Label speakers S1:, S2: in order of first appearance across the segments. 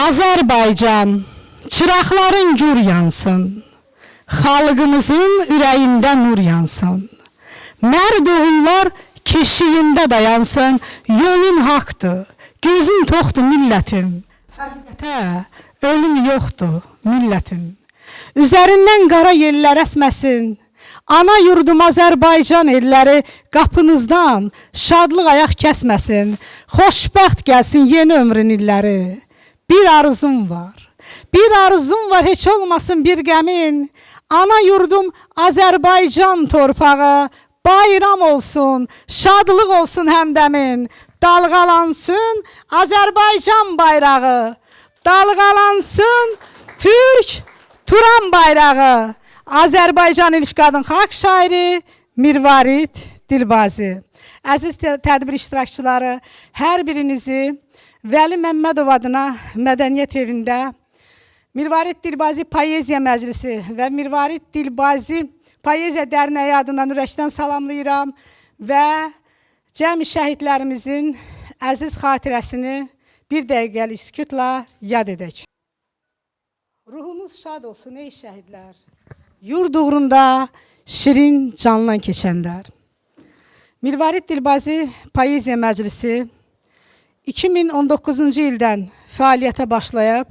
S1: Azərbaycan, çıraqların gür yansın, xalqımızın ürəyində nur yansın. Mərd oğullar keşiyində dayansın, yolun haqdır, gözün toxdur millətim. Həqiqətə, ölüm yoxdur millətim. Üzərindən qara yellər əsməsin, ana yurdum Azərbaycan elləri qapınızdan şadlıq ayaq kəsməsin. Xoşbəxt gəlsin yeni ömrün illəri. Bir arzum var, heç olmasın bir qəmin. Ana yurdum Azərbaycan torpağı, bayram olsun, şadlıq olsun həmdəmin. Dalğalansın Azərbaycan bayrağı, dalğalansın Türk Turan bayrağı. Azərbaycan İlk Qadın Xalq şairi Mirvarid Dilbazi. Əziz tədbir iştirakçıları, hər birinizi Vəli Məmmədov adına Mədəniyyət evində Mirvarid Dilbazi Poeziya Məclisi və Mirvarid Dilbazi Poeziya Dərnəyi adından ürəkdən salamlayıram və cəmi şəhidlərimizin əziz xatirəsini bir dəqiqəlik sükutla yad edək. Ruhunuz şad olsun ey şəhidlər, yurd uğrunda şirin canlan keçənlər. Mirvarid Dilbazi Poeziya Məclisi 2019-cu ildən fəaliyyətə başlayıb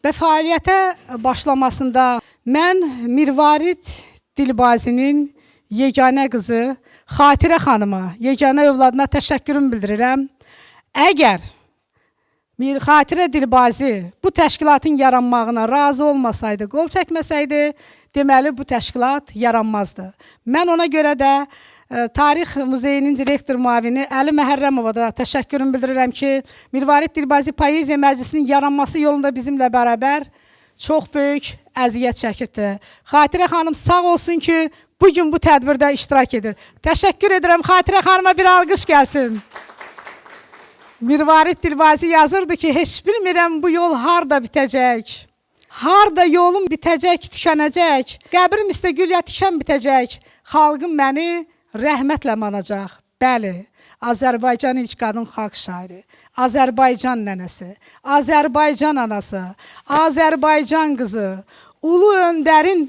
S1: və fəaliyyətə başlamasında mən Mirvarid Dilbazinin yeganə qızı Xatirə xanıma, yeganə övladına təşəkkürümü bildirirəm. Əgər Xatirə Dilbazi bu təşkilatın yaranmağına razı olmasaydı, qol çəkməsəydi, deməli bu təşkilat yaranmazdı. Mən ona görə də Tarix Muzeyinin direktor müavini Əli Məhərrəmova da təşəkkürümü bildirirəm ki, Mirvarid Dilbazi Poeziya Məclisinin yaranması yolunda bizimlə bərabər çox böyük əziyyət çəkirdi. Xatirə xanım sağ olsun ki, bugün bu tədbirdə iştirak edir. Təşəkkür edirəm, Xatirə xanıma bir alqış gəlsin. Mirvarid Dilbazi yazırdı ki, heç bilmirəm bu yol harda bitəcək. Harda yolum bitəcək, tükənəcək. Qəbrim üstə gül yatışan bitəcək. Xalqım məni rəhmətlə manacaq. Bəli, Azərbaycan İlk Qadın Xalq şairi, Azərbaycan nənəsi, Azərbaycan anası, Azərbaycan qızı, Ulu Öndərin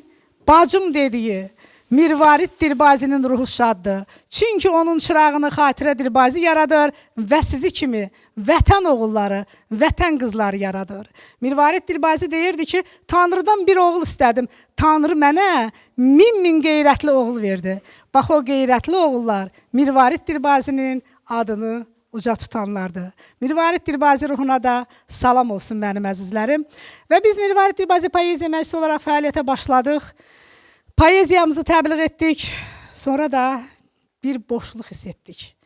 S1: bacım dediyi Mirvarid Dilbazinin ruhu şaddır. Çünki onun çırağını Xatirə Dilbazi yaradır və sizi kimi vətən oğulları, vətən qızları yaradır. Mirvarid Dilbazi deyirdi ki, Tanrıdan bir oğul istədim. Tanrı mənə min qeyrətli oğul verdi. Bax o qeyrətli oğullar Mirvarid Dilbazinin adını uca tutanlardır. Mirvarid Dilbazi ruhuna da salam olsun mənim əzizlərim. Və biz Mirvarid Dilbazi Poeziya Məclisi olaraq fəaliyyətə başladıq. Poeziyamızı təbliğ etdik. Sonra da bir boşluq hiss etdik.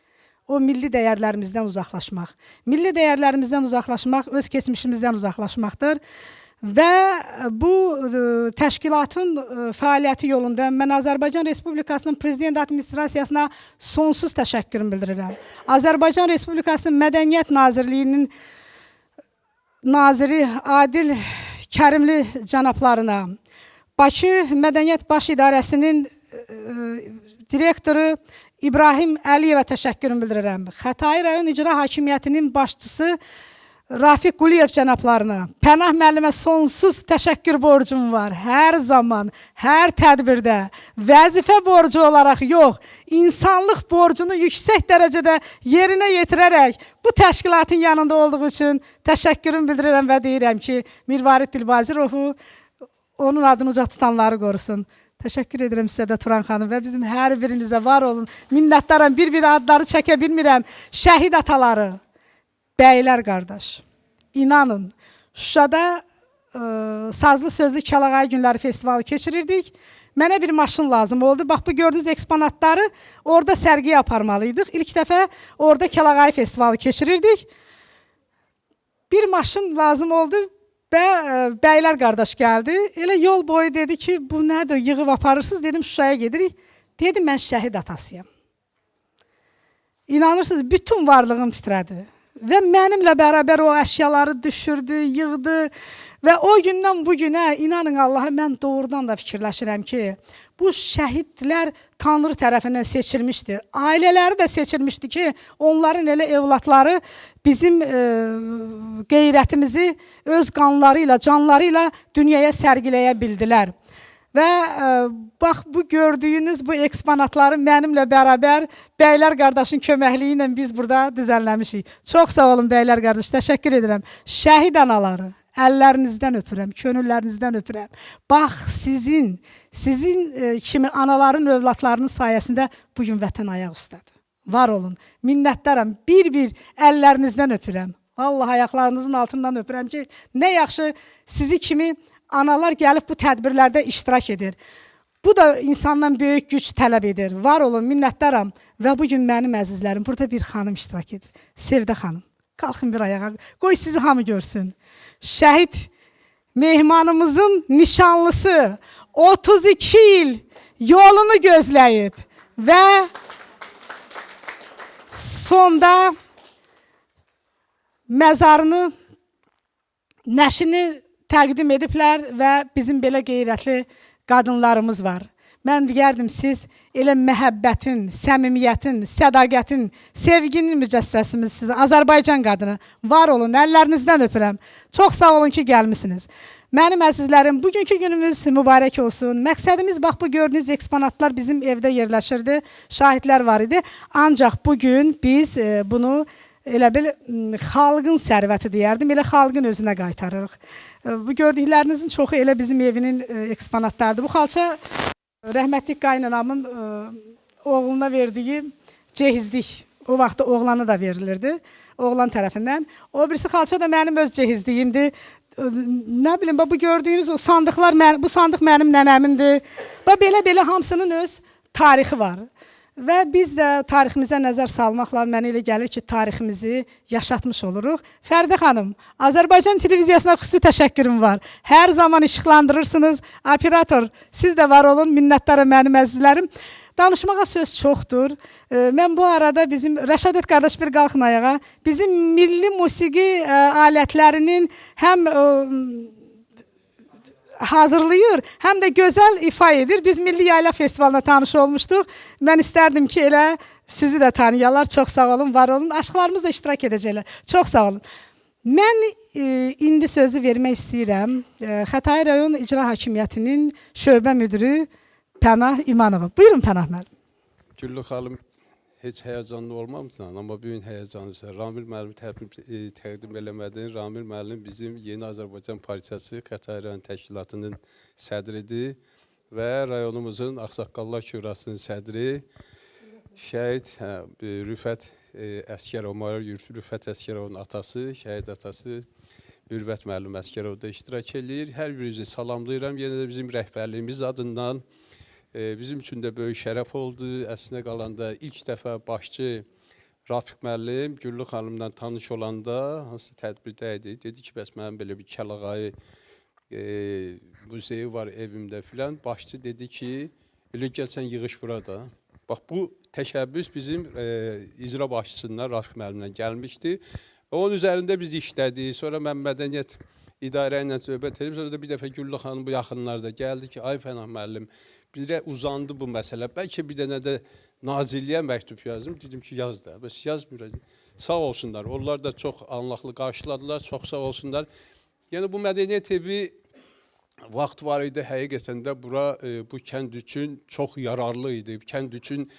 S1: O milli dəyərlərimizdən uzaqlaşmaq. Milli dəyərlərimizdən uzaqlaşmaq, öz keçmişimizdən uzaqlaşmaqdır. Və bu təşkilatın fəaliyyəti yolunda mən Azərbaycan Respublikasının Prezident Administrasiyasına sonsuz təşəkkürümü bildirirəm. Azərbaycan Respublikasının Mədəniyyət Nazirliyinin naziri Adil Kərimli cənablarına, Bakı Mədəniyyət Baş İdarəsinin direktoru İbrahim Əliyevə təşəkkürümü bildirirəm. Xətai rayon İcra Hakimiyyətinin başçısı Rafiq Quliyev cənablarına, Pənah müəllimə sonsuz təşəkkür borcum var. Hər zaman, hər tədbirdə vəzifə borcu olaraq yox, insanlıq borcunu yüksək dərəcədə yerinə yetirərək bu təşkilatın yanında olduğu üçün təşəkkürümü bildirirəm və deyirəm ki, Mirvarid Dilbazi ruhu onun adını uca tutanları qorusun. Təşəkkür edirəm sizə də Turan xanım və bizim hər birinizə var olun. Minnətdaram, bir adları çəkə bilmirəm. Şəhid ataları, bəylər qardaş, inanın, Şuşada Sazlı Sözlü Kəlağayı Günləri Festivalı keçirirdik. Mənə bir maşın lazım oldu. Bax, bu gördüyünüz eksponatları orada sərgiyə aparmalıydıq. İlk dəfə orada Kəlağayı Festivalı keçirirdik. Bir maşın lazım oldu. Və bəylər qardaş gəldi. Elə yol boyu dedi ki, bu nədir, yığıb aparırsınız? Dedim, Şuşaya gedirik. Dedim, mən şəhid atasıyam. İnanırsınız, bütün varlığım titrədi. və mənimlə bərabər o əşyaları düşürdü, yığdı və o gündən bu günə inanın Allaha mən doğrudan da fikirləşirəm ki, bu şəhidlər Tanrı tərəfindən seçilmişdir. Ailələri də seçilmişdir ki, onların elə evlatları bizim qeyrətimizi öz qanları ilə, canları ilə dünyaya sərgiləyə bildilər. Və bax, bu gördüyünüz bu eksponatları mənimlə bərabər Bəylər qardaşın köməkliyi ilə biz burada düzənləmişik. Çox sağ olun Bəylər qardaş, təşəkkür edirəm. Şəhid anaları, əllərinizdən öpürəm, könüllərinizdən öpürəm. Bax, sizin kimi anaların, övladlarının sayəsində bugün vətən ayaq üstədir. Var olun, minnətdaram, bir-bir əllərinizdən öpürəm. Vallahi ayaqlarınızın altından öpürəm ki, nə yaxşı sizi kimi analar gəlib bu tədbirlərdə iştirak edir. Bu da insandan böyük güc tələb edir. Var olun, minnətdaram. Və bugün mənim əzizlərim, burada bir xanım iştirak edir. Sevdə xanım, qalxın bir ayağa, qoy sizi hamı görsün. Şəhid mehmanımızın nişanlısı 32 il yolunu gözləyib və sonda məzarını, nəşini təqdim ediblər və bizim belə qeyrətli qadınlarımız var. Mən deyərdim, siz elə məhəbbətin, səmimiyyətin, sədaqətin, sevginin mücəssəsimisiniz. Azərbaycan qadını. Var olun, əllərinizdən öpürəm. Çox sağ olun ki, gəlmişsiniz. Mənim əzizlərim, bugünkü günümüz mübarək olsun. Məqsədimiz, bax, bu gördüyünüz eksponatlar bizim evdə yerləşirdi. Şahidlər var idi. Ancaq bugün biz bunu elə bil xalqın sərvəti deyərdim, elə xalqın özünə qaytarırıq. Bu gördüklərinizin çoxu elə bizim evinin eksponatlardır. Bu xalça rəhmətlik qaynanamın oğluna verdiyi cehizlik. O vaxt oğlana da verilirdi, oğlan tərəfindən. O birisi xalça da mənim öz cehizdiyimdir. Nə bilim, bu gördüyünüz o sandıqlar, bu sandıq mənim nənəmindir. Belə-belə hamısının öz tarixi var. Və biz də tariximizə nəzər salmaqla mənə elə gəlir ki, tariximizi yaşatmış oluruq. Fəridə xanım, Azərbaycan televiziyasına xüsusi təşəkkürüm var. Hər zaman işıqlandırırsınız. Operator, siz də var olun, minnətdarım mənim əzizlərim. Danışmağa söz çoxdur. Mən bu arada bizim, Rəşadət qardaş bir qalxın ayağa, bizim milli musiqi alətlərinin həm hazırlayır, həm də gözəl ifa edir. Biz Milli Yayla Festivalına tanış olmuşduq. Mən istərdim ki, elə sizi də tanıyalar. Çox sağ olun, var olun. Aşıqlarımız da iştirak edəcəklər. Çox sağ olun. Mən indi sözü vermək istəyirəm. Xətai rayon İcra Hakimiyyətinin şöbə müdürü Pənah İmanova. Buyurun Pənah müəllim.
S2: Güllü xanım, heç həyəcanlı olmamısan, amma bu gün həyəcanlısan. Ramil müəllim təqdim eləmədin. Ramil müəllim bizim Yeni Azərbaycan Partiyası Xətai rayon təşkilatının sədridir və rayonumuzun Ağsaqqallar Şurasının sədri şəhid Rüfət Əsgərov, Mayor Rüfət Əsgərovun atası, şəhid atası Mürvət müəllim Əsgərov da iştirak edir. Hər birinizi salamlayıram. Yenə də bizim rəhbərliyimiz adından bizim üçün də böyük şərəf oldu. Əslinə qalanda ilk dəfə başçı Rafiq müəllim Güllü xanımla tanış olanda, hansı tədbirdə idi, dedi ki, bəs mənim belə bir Kəlağayı muzeyi var evimdə filan. Başçı dedi ki, elə gəl sən yığış burada. Bax, bu təşəbbüs bizim icra başçısından Rafiq müəllimlə gəlmişdi. Onun üzərində biz işlədik. Sonra mən mədəniyyət idarə ilə söhbət edib, sonra da bir dəfə Güllü xanım bu yaxınlarda gəldi ki, ay Pənah müəllim, birə uzandı bu məsələ. Bəlkə bir dənə də Nazirliyə məktub yazdım. Dedim ki, yaz da. Bəs yazmır. Sağ olsunlar. Onlar da çox anlaqlı qarşıladılar. Çox sağ olsunlar. Yəni bu mədəniyyət evi vaxt var idi. Həqiqətən də bura bu kənd üçün çox yararlı idi. Kənd üçün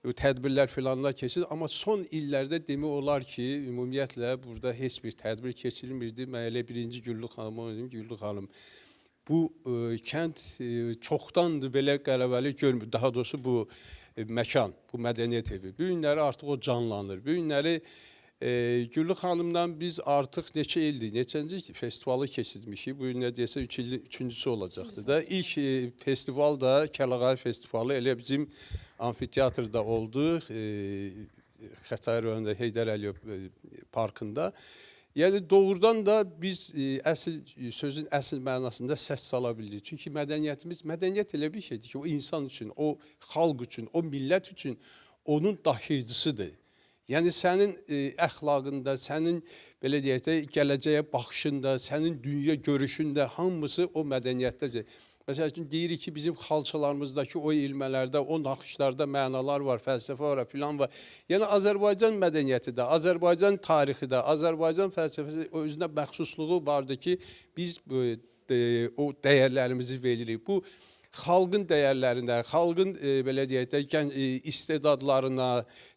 S2: tədbirlər filanlar keçir. Amma son illərdə demək olar ki, ümumiyyətlə burada heç bir tədbir keçirilmirdi. Mən elə birinci Güllü xanıma dedim, Güllü xanım, bu kənd çoxdandır belə qələbəli görmür. Daha doğrusu bu məkan, bu mədəniyyət evi. Bu günləri artıq o canlanır. Bu günləri Güllü xanımdan biz artıq neçə ildir, neçənci festivalı keçirmişik. Bu gün nə deyəsə üçüncüsü olacaqdır da. İlk festival da Kəlağayı festivalı elə bizim amfiteatrda oldu. Xətai rayonunda Heydər Əliyev parkında. Yəni doğrudan da biz sözün əsl mənasında səs sala bildik. Çünki mədəniyyət elə bir şeydir ki, o insan üçün, o xalq üçün, o millət üçün onun daşıyıcısıdır. Yəni sənin əxlaqında, sənin belə deyək də gələcəyə baxışında, sənin dünya görüşündə hamısı o mədəniyyətdədir. Məsəl üçün deyirik ki, bizim xalçalarımızdakı o ilmələrdə, o naxışlarda mənalar var, fəlsəfə var, filan var. Yəni Azərbaycan mədəniyyəti də, Azərbaycan tarixi də, Azərbaycan fəlsəfəsi özünə məxsusluğu vardı ki, biz o dəyərlərimizi veririk. Bu xalqın dəyərlərində, xalqın belə deyək də istedadlarına,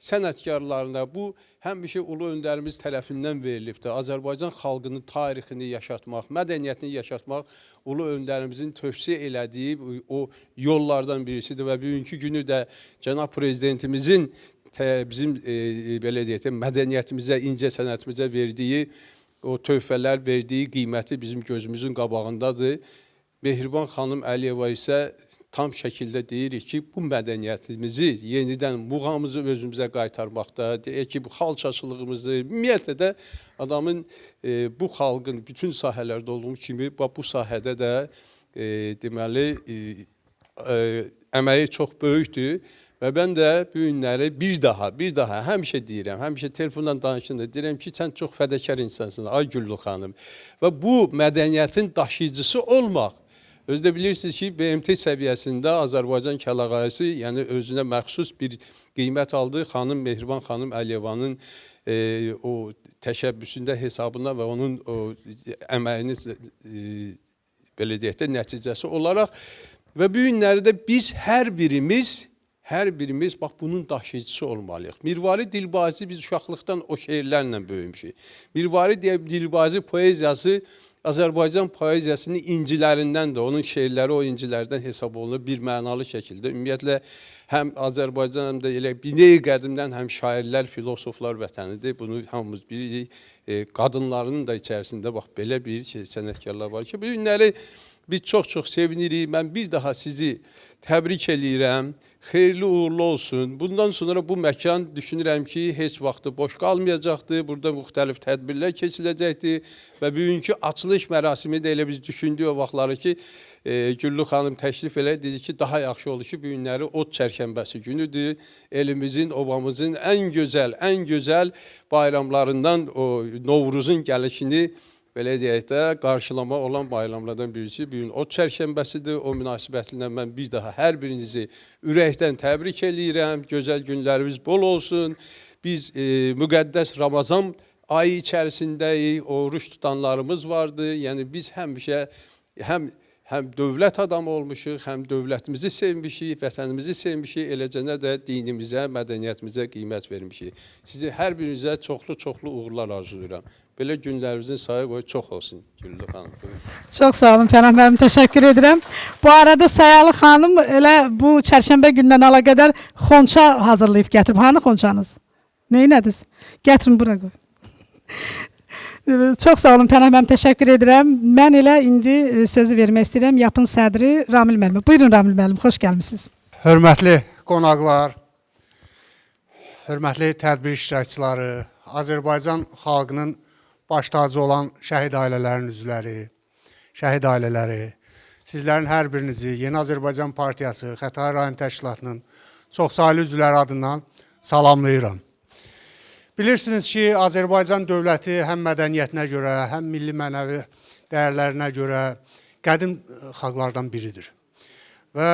S2: sənətkarlarına bu həmişə ulu öndərimiz tərəfindən verilibdir. Azərbaycan xalqının tarixini yaşatmaq, mədəniyyətini yaşatmaq ulu öndərimizin tövsiyə elədiyi o yollardan birisidir və bugünkü günü də cənab prezidentimizin bizim belə deyək də mədəniyyətimizə, incə sənətimizə verdiyi o töhfələr, verdiyi qiyməti bizim gözümüzün qabağındadır. Mehriban xanım Əliyeva isə tam şəkildə deyirik ki, bu mədəniyyətimizi yenidən muğamızı özümüzə qaytarmaqda, deyək ki, bu xalçaçılığımızı, ümumiyyətlə də adamın bu xalqın bütün sahələrdə olduğu kimi bu sahədə də deməli əməyi çox böyükdür. Və mən də bu günləri bir daha həmişə deyirəm, həmişə telefondan danışanda deyirəm ki, sən çox fədakar insansın, ay Güllü xanım. Və bu mədəniyyətin daşıyıcısı olmaq. Özdə bilirsiniz ki, BMT səviyyəsində Azərbaycan kəlağayısı, yəni özünə məxsus bir qiymət aldı. Xanım Mehriban xanım Əliyevanın o təşəbbüsündə hesabına və onun o əməyinin belə deyək də nəticəsi olaraq və bu günlərdə biz hər birimiz bax bunun daşıyıcısı olmalıyıq. Mirvari Dilbazi biz uşaqlıqdan o şeirlərlə böyümüşük. Mirvari Dilbazi poeziyası Azərbaycan poeziyasının incilərindən də, onun şeirləri o incilərdən hesab olunur bir mənalı şəkildə. Ümumiyyətlə, həm Azərbaycan, həm də elə bineyi qədimdən həm şairlər, filosoflar vətənidir. Bunu hamımız bilirik. Qadınların da içərisində bax belə bir sənətkarlar var ki, bu günləri biz çox-çox sevinirik. Mən bir daha sizi təbrik eləyirəm. Xeyirli uğurlu olsun. Bundan sonra bu məkan düşünürəm ki, heç vaxtı boş qalmayacaqdır. Burada müxtəlif tədbirlər keçiləcəkdir və bugünkü açılış mərasimi də elə biz düşündük o vaxtları ki, Güllü xanım təşrif elə dedi ki, daha yaxşı olur ki, bu günləri ot çərşənbəsi günüdür. Elimizin, obamızın ən gözəl bayramlarından o Novruzun gəlişini belə deyək də, qarşılama olan bayramlardan birisi bugün ot çərşənbəsidir. O münasibətlə mən bir daha hər birinizi ürəkdən təbrik eləyirəm. Gözəl günlərimiz bol olsun. Biz müqəddəs Ramazan ayı içərisindəyik, oruç tutanlarımız vardı. Yəni biz həmişə həm dövlət adamı olmuşuq, həm dövlətimizi sevmişik, vətənimizi sevmişik, eləcənə də dinimizə, mədəniyyətimizə qiymət vermişik. Sizi hər birinizə çoxlu uğurlar arzulayıram. Belə günlərimizin sayı qoy çox olsun Güllü xanım.
S1: Çox sağ olun Pənah müəllim, təşəkkür edirəm. Bu arada Səyalı xanım elə bu çərşənbə gündən əlaqədar xonça hazırlayıb gətirib. Hanı xonçanız? Neynədiniz? Gətirin bura qoy. Çox sağ olun Pənah müəllim, təşəkkür edirəm. Mən elə indi sözü vermək istəyirəm yapın sədri Ramil müəllimə. Buyurun Ramil müəllim, xoş gəlmisiniz.
S3: Hörmətli qonaqlar, hörmətli tədbir iştirakçıları, Azərbaycan xalqının baş tacı olan şəhid ailələrin üzvləri, şəhid ailələri, sizlərin hər birinizi Yeni Azərbaycan Partiyası, Xətai rayon təşkilatının çoxsaylı üzvləri adından salamlayıram. Bilirsiniz ki, Azərbaycan dövləti həm mədəniyyətinə görə, həm milli mənəvi dəyərlərinə görə qədim xalqlardan biridir. Və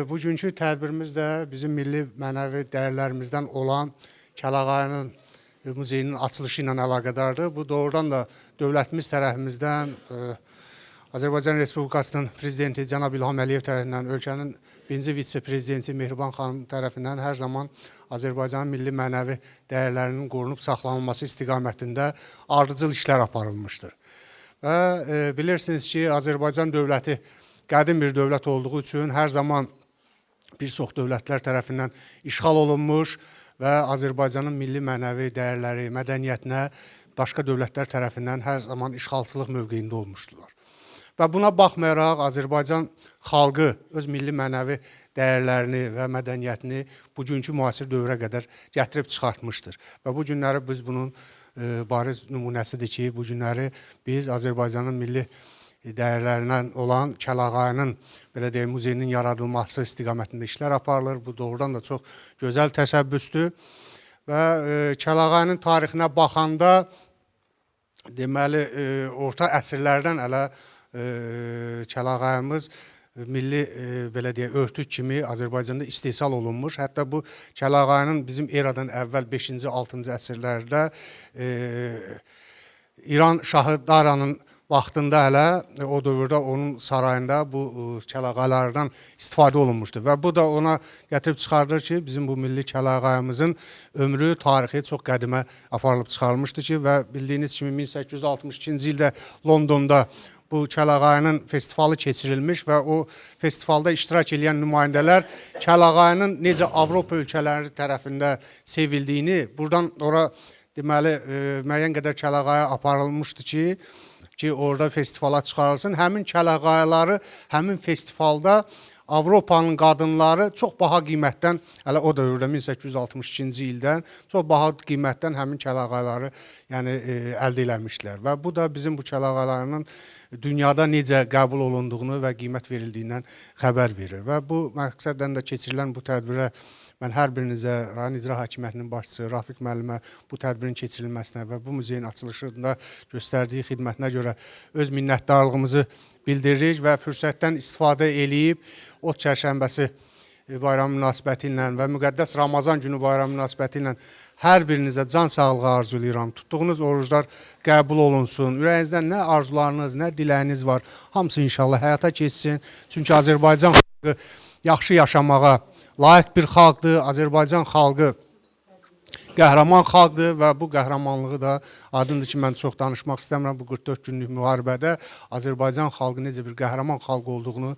S3: bugünkü tədbirimiz də bizim milli mənəvi dəyərlərimizdən olan Kəlağayının muzeyinin açılışı ilə əlaqədardır. Bu doğrudan da dövlətimiz tərəfimizdən Azərbaycan Respublikasının prezidenti cənab İlham Əliyev tərəfindən, ölkənin birinci vitse-prezidenti Mehriban xanım tərəfindən hər zaman Azərbaycanın milli mənəvi dəyərlərinin qorunub saxlanılması istiqamətində ardıcıl işlər aparılmışdır. Və bilirsiniz ki, Azərbaycan dövləti qədim bir dövlət olduğu üçün hər zaman bir çox dövlətlər tərəfindən işğal olunmuş və Azərbaycanın milli mənəvi dəyərləri, mədəniyyətinə başqa dövlətlər tərəfindən hər zaman işğalçılıq mövqeyində olmuşdular. Və buna baxmayaraq Azərbaycan xalqı öz milli mənəvi dəyərlərini və mədəniyyətini bugünkü müasir dövrə qədər gətirib çıxartmışdır. Və bu günləri biz bunun bariz nümunəsidir ki, bu günləri biz Azərbaycanın milli dəyərlərindən olan Kəlağayının belə deyək, muzeyinin yaradılması istiqamətində işlər aparılır. Bu doğrudan da çox gözəl təşəbbüsdür. və Kəlağayının tarixinə baxanda deməli orta əsrlərdən hələ Kəlağayımız milli belə deyək örtük kimi Azərbaycanda istehsal olunmuş. Hətta bu Kəlağayının bizim eradan əvvəl 5-ci, 6-cı əsrlərdə İran şahı Daranın vaxtında hələ o dövrdə onun sarayında bu kəlağaylardan istifadə olunmuşdu və bu da ona gətirib çıxardır ki, bizim bu milli kəlağayımızın ömrü, tarixi çox qədimə aparılıb çıxarılmışdı ki və bildiyiniz kimi 1862-ci ildə Londonda bu Kəlağayının festivalı keçirilmiş və o festivalda iştirak edən nümayəndələr Kəlağayının necə Avropa ölkələri tərəfində sevildiyini, buradan ora deməli müəyyən qədər Kəlağaya aparılmışdı ki, orada festivala çıxarılsın. Həmin Kəlağayları həmin festivalda Avropanın qadınları çox baha qiymətdən, hələ o dövrdə 1862-ci ildən çox baha qiymətdən həmin kəlağayları yəni, əldə eləmişlər. Və bu da bizim bu kəlağaylarının dünyada necə qəbul olunduğunu və qiymət verildiyindən xəbər verir. Və bu məqsədlə də keçirilən bu tədbirə mən hər birinizə, rayon icra hakimiyyətinin başçısı Rafiq müəllimə bu tədbirin keçirilməsinə və bu muzeyin açılışında göstərdiyi xidmətinə görə öz minnətdarlığımızı bildiririk və fürsətdən istifadə eləyib Ot çərşənbəsi bayramı münasibəti ilə və müqəddəs Ramazan günü bayramı münasibəti ilə hər birinizə can sağlığı arzulayıram. Tutduğunuz oruclar qəbul olunsun. Ürəyinizdən nə arzularınız, nə diləyiniz var, hamısı inşallah həyata keçsin. Çünki Azərbaycan xalqı yaxşı yaşamağa layiq bir xalqdır. Azərbaycan xalqı qəhrəman xalqdır və bu qəhrəmanlığı da aydındır ki, mən çox danışmaq istəmirəm. Bu 44 günlük müharibədə Azərbaycan xalqı necə bir qəhrəman xalq olduğunu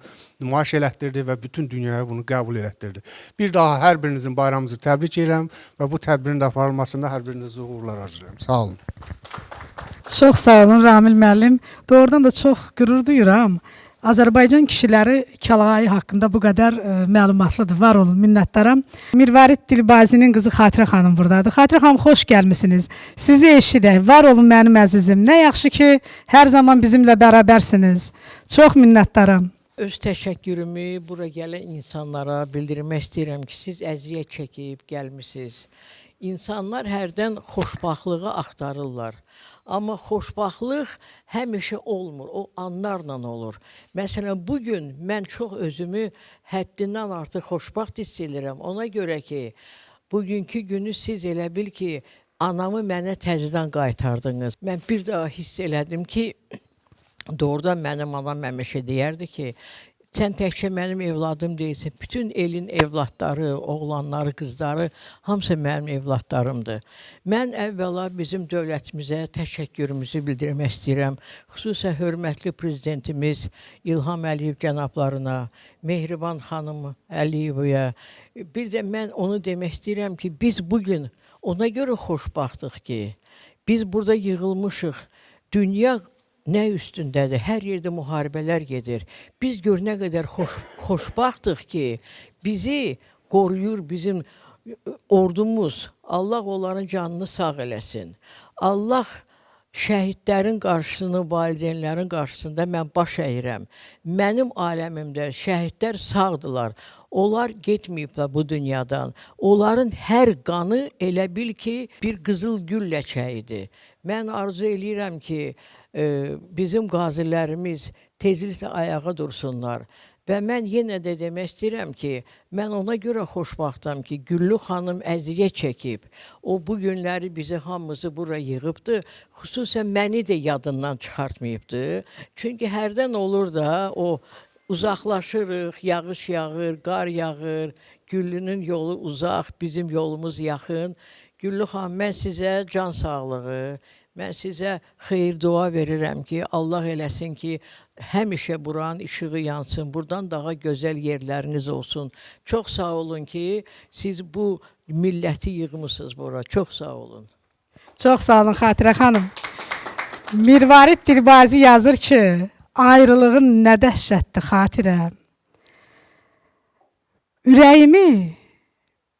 S3: nümayiş elətdirdi və bütün dünyaya bunu qəbul elətdirdi. Bir daha hər birinizin bayramınızı təbrik edirəm və bu tədbirin də aparılmasında hər birinizə uğurlar arzulayıram. Sağ olun.
S1: Çox sağ olun Ramil müəllim. Doğrudan da çox qürur duyuram. Azərbaycan kişiləri Kəlağayı haqqında bu qədər məlumatlıdır. Var olun, minnətdaram. Mirvarid Dilbazinin qızı Xatirə xanım buradadır. Xatirə xanım, xoş gəlmisiniz. Sizi eşidək. Var olun mənim əzizim. Nə yaxşı ki, hər zaman bizimlə bərabərsiniz. Çox minnətdaram.
S4: Öz təşəkkürümü bura gələn insanlara bildirmək istəyirəm ki, siz əziyyət çəkib gəlmisiniz. İnsanlar hərdən xoşbaxtlığı axtarırlar. Amma xoşbaxtlıq həmişə olmur, o anlarla olur. Məsələn, bugün mən çox özümü həddindən artıq xoşbaxt hiss edirəm. Ona görə ki, bugünkü günü siz elə bil ki, anamı mənə təzədən qaytardınız. Mən bir daha hiss elədim ki, doğrudan mənim anam həmişə deyərdi ki, sən təkcə mənim evladım deyilsin, bütün elin evladları, oğlanları, qızları, hamısı mənim evladlarımdır. Mən əvvəla bizim dövlətimizə təşəkkürümüzü bildirmək istəyirəm. Xüsusən hörmətli prezidentimiz İlham Əliyev cənablarına, Mehriban xanım Əliyevəyə. Bir də mən onu demək istəyirəm ki, biz bugün ona görə xoşbaxtıq ki, biz burada yığılmışıq. Dünya nə üstündədir? Hər yerdə müharibələr gedir. Biz gör nə qədər xoşbaxtıq ki, bizi qoruyur bizim ordumuz. Allah onların canını sağ eləsin. Allah şəhidlərin qarşısını, valideynlərin qarşısında mən baş əyirəm. Mənim aləmimdə şəhidlər sağdılar. Onlar getməyiblər bu dünyadan. Onların hər qanı elə bil ki, bir qızıl gül ləçəyidir. Mən arzu eləyirəm ki, bizim qazilərimiz tezliklə ayağa dursunlar. Və mən yenə də demək istəyirəm ki, mən ona görə xoşbaxtam ki, Güllü xanım əziyyət çəkib. O bu günləri bizi hamımızı bura yığıbdır. Xüsusən məni də yadından çıxartmayıbdır. Çünki hərdən olur da o uzaqlaşırıq, yağış yağır, qar yağır, Güllünün yolu uzaq, bizim yolumuz yaxın. Güllü xanım, mən sizə can sağlığı, mən sizə xeyir dua verirəm ki, Allah eləsin ki, həmişə buranın işığı yansın, buradan daha gözəl yerləriniz olsun. Çox sağ olun ki, siz bu milləti yığmışsınız bura. Çox sağ olun.
S1: Çox sağ olun Xatirə xanım. Mirvarid Dilbazi yazır ki, ayrılığın nə dəhşətdir Xatirə. Ürəyimi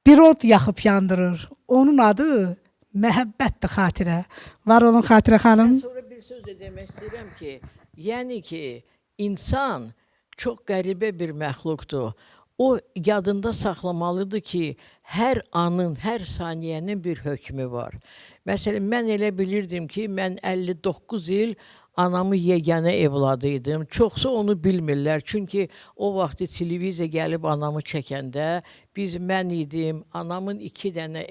S1: bir od yaxıb yandırır. Onun adı məhəbbətdir Xatirə. Var olun Xatirə xanım.
S4: Sonra bir söz də demək istəyirəm ki, yəni ki, insan çox qəribə bir məxluqdur. O yadında saxlamalıdır ki, hər anın, hər saniyənin bir hökmü var. Məsələn, mən elə bilirdim ki, mən 59 il anamı yeganə evladı idim. Çoxsa onu bilmirlər. Çünki o vaxtı televiziya gəlib anamı çəkəndə mən idim, anamın 2 dənə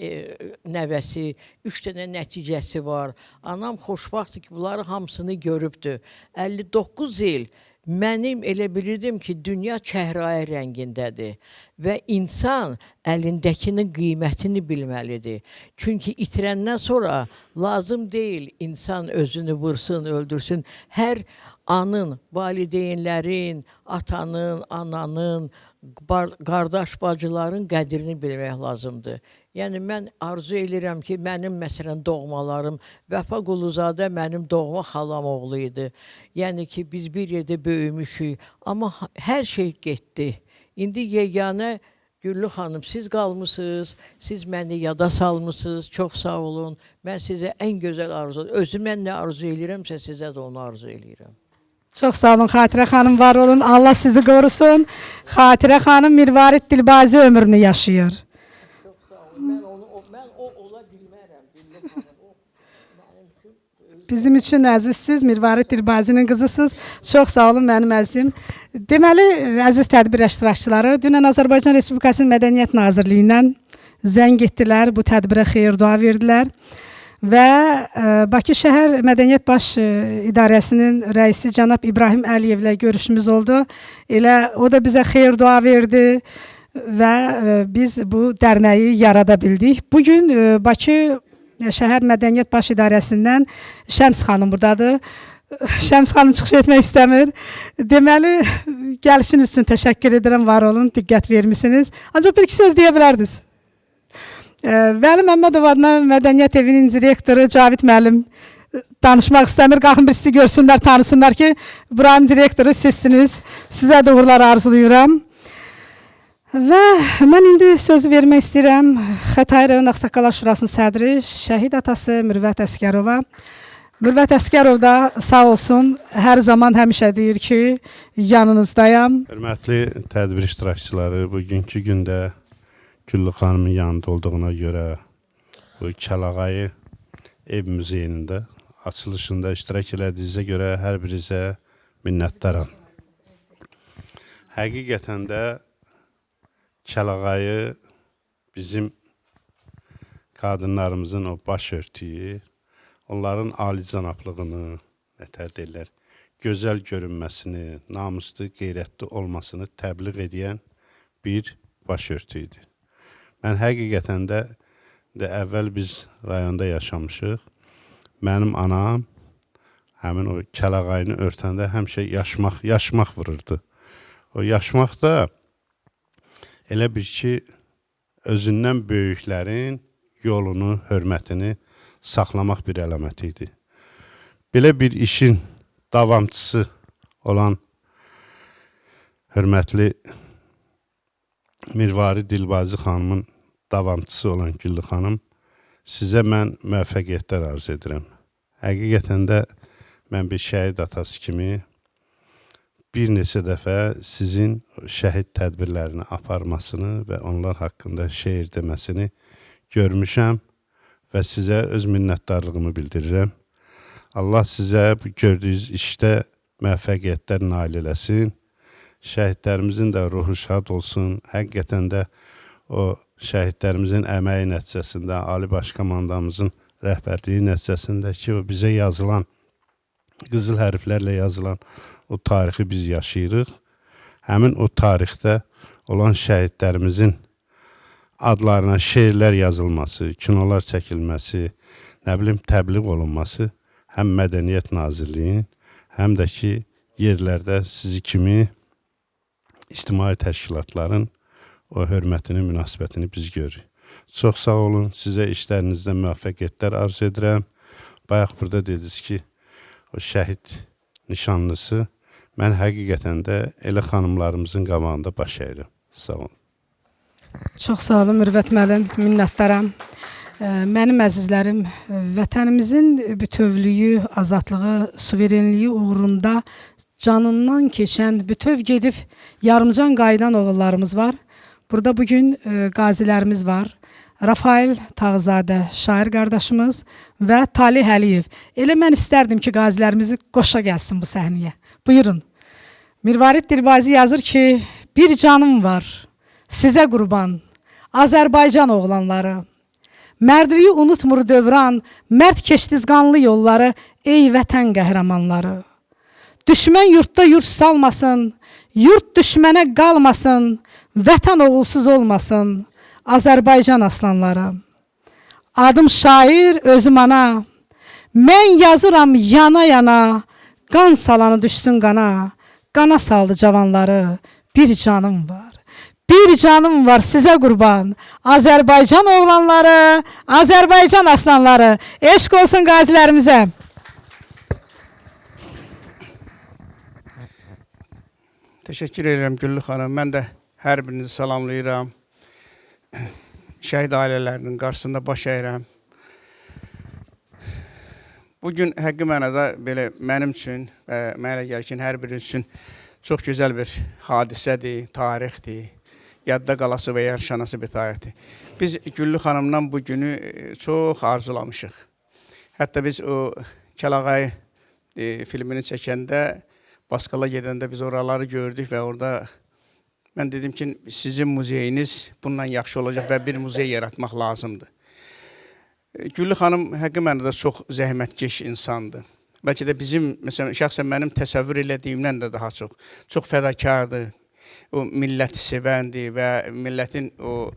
S4: nəvəsi, 3 dənə nəticəsi var. Anam xoşbaxtdır ki, bunları hamısını görübdür. 59 il mənim elə bilirdim ki, dünya çəhrayı rəngindədir və insan əlindəkinin qiymətini bilməlidir. Çünki itirəndən sonra lazım deyil insan özünü vursun, öldürsün. Hər anın, valideynlərin, atanın, ananın, qardaş bacıların qədrini bilmək lazımdır. Yəni, mən arzu edirəm ki, mənim məsələn doğmalarım, Vəfa Quluzadə mənim doğma xalam oğlu idi. Yəni ki, biz bir yerdə böyümüşük, amma hər şey getdi. İndi yeganə Güllü xanım, siz qalmışsınız, siz məni yada salmışsınız, çox sağ olun. Mən sizə ən gözəl arzu, özümə nə arzu edirəmsə, sizə də onu arzu edirəm.
S1: Çox sağ olun Xatirə xanım, var olun. Allah sizi qorusun. Xatirə xanım Mirvarid Dilbazi ömrünü yaşayır.
S4: Çox sağ olun. Mən o ola bilmərəm. Güllü xanım, o mənim üçün...
S1: Bizim üçün əzizsiz, Mirvarid Dilbazinin qızısınız. Çox sağ olun mənim əzizim. Deməli, əziz tədbir iştirakçıları, dünən Azərbaycan Respublikasının Mədəniyyət Nazirliyindən zəng etdilər, bu tədbirə xeyir-dua verdilər. Və Bakı Şəhər Mədəniyyət Baş İdarəsinin rəisi cənab İbrahim Əliyevlə görüşümüz oldu. Elə o da bizə xeyir-dua verdi və biz bu dərnəyi yarada bildik. Bugün Bakı Şəhər Mədəniyyət Baş İdarəsindən Şəms xanım buradadır. Şəms xanım çıxış etmək istəmir. Deməli, gəlişiniz üçün təşəkkür edirəm, var olun, diqqət vermişsiniz. Ancaq bir-iki söz deyə bilərdiniz. Vəli Məmmədov adına Mədəniyyət Evinin direktoru Cavid müəllim danışmaq istəmir. Qalxın bir sizi görsünlər, tanısınlar ki, buranın direktoru sizsiniz. Sizə də uğurlar arzulayıram. Və mən indi sözü vermək istəyirəm Xətai rayon Ağsaqqallar Şurasının sədri, şəhid atası Mürvət Əsgərova. Mürvət Əsgərov da sağ olsun, hər zaman həmişə deyir ki, yanınızdayam.
S5: Hörmətli tədbir iştirakçıları, bugünkü gündə Güllü xanımın yanında olduğuna görə bu Kəlağayı ev muzeyində açılışında iştirak elədiyinizə görə hər birinizə minnətdaram. Həqiqətən də Kəlağayı bizim qadınlarımızın o baş örtüyü, onların alicənablığını, nətər deyirlər, gözəl görünməsini, namuslu, qeyrətli olmasını təbliğ edən bir baş örtüydür. Mən həqiqətən də əvvəl biz rayonda yaşamışıq. Mənim anam həmin o Kəlağayını örtəndə həmişə yaşmaq vururdu. O yaşmaq da elə bir ki, özündən böyüklərin yolunu, hörmətini saxlamaq bir əlamət idi. Belə bir işin davamçısı olan hörmətli Mirvarid Dilbazi xanımın davamçısı olan Güllü xanım, sizə mən müvəffəqiyyətlər arzu edirəm. Həqiqətən də mən bir şəhid atası kimi bir neçə dəfə sizin şəhid tədbirlərini aparmasını və onlar haqqında şeir deməsini görmüşəm və sizə öz minnətdarlığımı bildirirəm. Allah sizə bu gördüyünüz işdə müvəffəqiyyətlər nail eləsin. Şəhidlərimizin də ruhu şad olsun. Həqiqətən də o şəhidlərimizin əməyi nəticəsində, Ali Baş Komandamızın rəhbərliyi nəticəsində ki, o bizə yazılan, qızıl hərflərlə yazılan o tarixi biz yaşayırıq. Həmin o tarixdə olan şəhidlərimizin adlarına şeirlər yazılması, kinolar çəkilməsi, nə bilim, təbliğ olunması həm Mədəniyyət Nazirliyinin, həm də ki, yerlərdə sizi kimi ictimai təşkilatların o hörmətini, münasibətini biz görürük. Çox sağ olun, sizə işlərinizdə müvəffəqiyyətlər arzu edirəm. Bayaq burada dediniz ki, o şəhid nişanlısı, mən həqiqətən də elə xanımlarımızın qabağında baş əyirəm. Sağ olun.
S1: Çox sağ olun Mürvət müəllim, minnətdaram. Mənim əzizlərim, vətənimizin bütövlüyü, azadlığı, suverenliyi uğrunda canından keçən, bütöv gedib yarımcan qayıdan oğullarımız var. Burada bugün qazilərimiz var. Rafael Tağzadə, şair qardaşımız və Talih Əliyev. Elə mən istərdim ki, qazilərimizi qoşa gəlsin bu səhnəyə. Buyurun. Mirvarid Dilbazi yazır ki, bir canım var, sizə qurban, Azərbaycan oğlanları. Mərdliyi unutmur dövran, mərd keçdiz qanlı yolları, ey vətən qəhrəmanları. Düşmən yurtda yurt salmasın, yurt düşmənə qalmasın, vətən oğulsuz olmasın, Azərbaycan aslanları. Adım şair, özüm ana, mən yazıram yana-yana, qan salanı düşsün qana, qana saldı cavanları, bir canım var. Bir canım var sizə qurban, Azərbaycan oğlanları, Azərbaycan aslanları. Eşq olsun qazilərimizə.
S6: Təşəkkür edirəm Güllü xanım. Mən də hər birinizi salamlayıram. Şəhid ailələrinin qarşısında baş əyirəm. Bugün həqqi mənada belə mənim üçün və mənə gəlir ki, hər biriniz üçün çox gözəl bir hadisədir, tarixdir, yadda qalası və yaşanası bir tarixdir. Biz Güllü xanımdan bu günü çox arzulamışıq. Hətta biz o Kəlağay filmini çəkəndə, Baskala gedəndə biz oraları gördük və orada mən dedim ki, sizin muzeyiniz bundan yaxşı olacaq və bir muzey yaratmaq lazımdır. Güllü xanım həqiqi mənada çox zəhmətkeş insandır. Bəlkə də bizim, məsələn, şəxsən mənim təsəvvür elədiyimdən də daha çox. Çox fədakardır, o milləti sevəndir və millətin o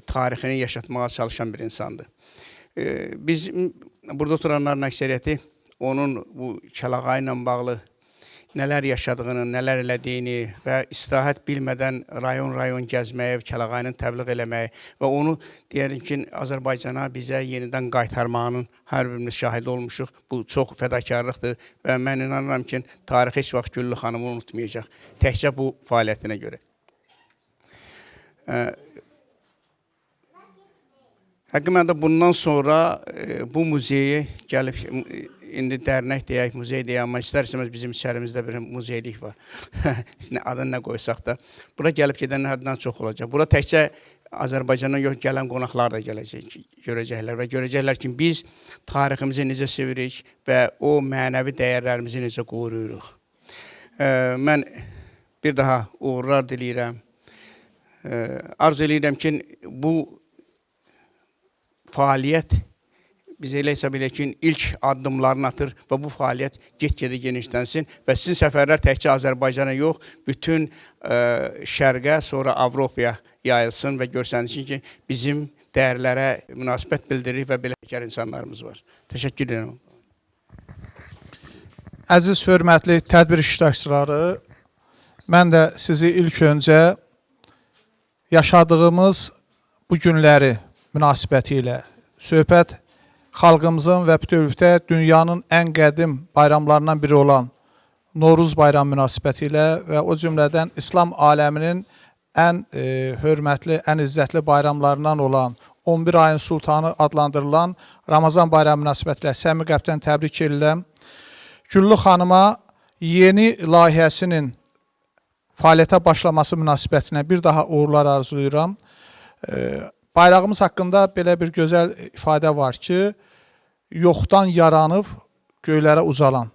S6: tarixini yaşatmağa çalışan bir insandır. Biz burada oturanların əksəriyyəti onun bu Kəlağay ilə bağlı nələr yaşadığını, nələr elədiyini və istirahət bilmədən rayon-rayon gəzməyə, Kəlağayını təbliğ eləməyə və onu deyərik ki, Azərbaycana bizə yenidən qaytarmağının hər birimiz şahid olmuşuq. Bu çox fədakarlıqdır və mən inanıram ki, tarix heç vaxt Güllü xanımı unutmayacaq. Təkcə bu fəaliyyətinə görə. Həqiqətən də bundan sonra bu muzeyi gəlib, indi dərnək deyək, muzey deyək, amma istər-istəməz bizim içərimizdə bir muzeylik var. Adını nə qoysaq da. Bura gəlib gedənlər həddən çox olacaq. Bura təkcə Azərbaycana yox, gələn qonaqlar da gələcək, görəcəklər və görəcəklər ki, biz tariximizi necə sevirik və o mənəvi dəyərlərimizi necə qoruyuruq. Mən bir daha uğurlar diləyirəm. Arzu edirəm ki, bu fəaliyyət biz elə hesab edək ki, ilk addımlarını atır və bu fəaliyyət get-gedə genişlənsin və sizin səfərlər təkcə Azərbaycana yox, bütün şərqə, sonra Avropaya yayılsın və görsənsin ki, bizim dəyərlərə münasibət bildirir və belə təkər insanlarımız var. Təşəkkür edirəm.
S7: Əziz, hörmətli tədbir iştirakçıları, mən də sizi ilk öncə yaşadığımız bu günləri münasibəti ilə söhbət xalqımızın və bütövlükdə dünyanın ən qədim bayramlarından biri olan Novruz bayramı münasibəti ilə və o cümlədən İslam aləminin ən hörmətli, ən izzətli bayramlarından olan 11 ayın sultanı adlandırılan Ramazan bayramı münasibəti ilə səmimi qəlbdən təbrik edirəm. Güllü xanıma yeni layihəsinin fəaliyyətə başlaması münasibətinə bir daha uğurlar arzulayıram. Bayrağımız haqqında belə bir gözəl ifadə var ki, yoxdan yaranıb göylərə uzalan.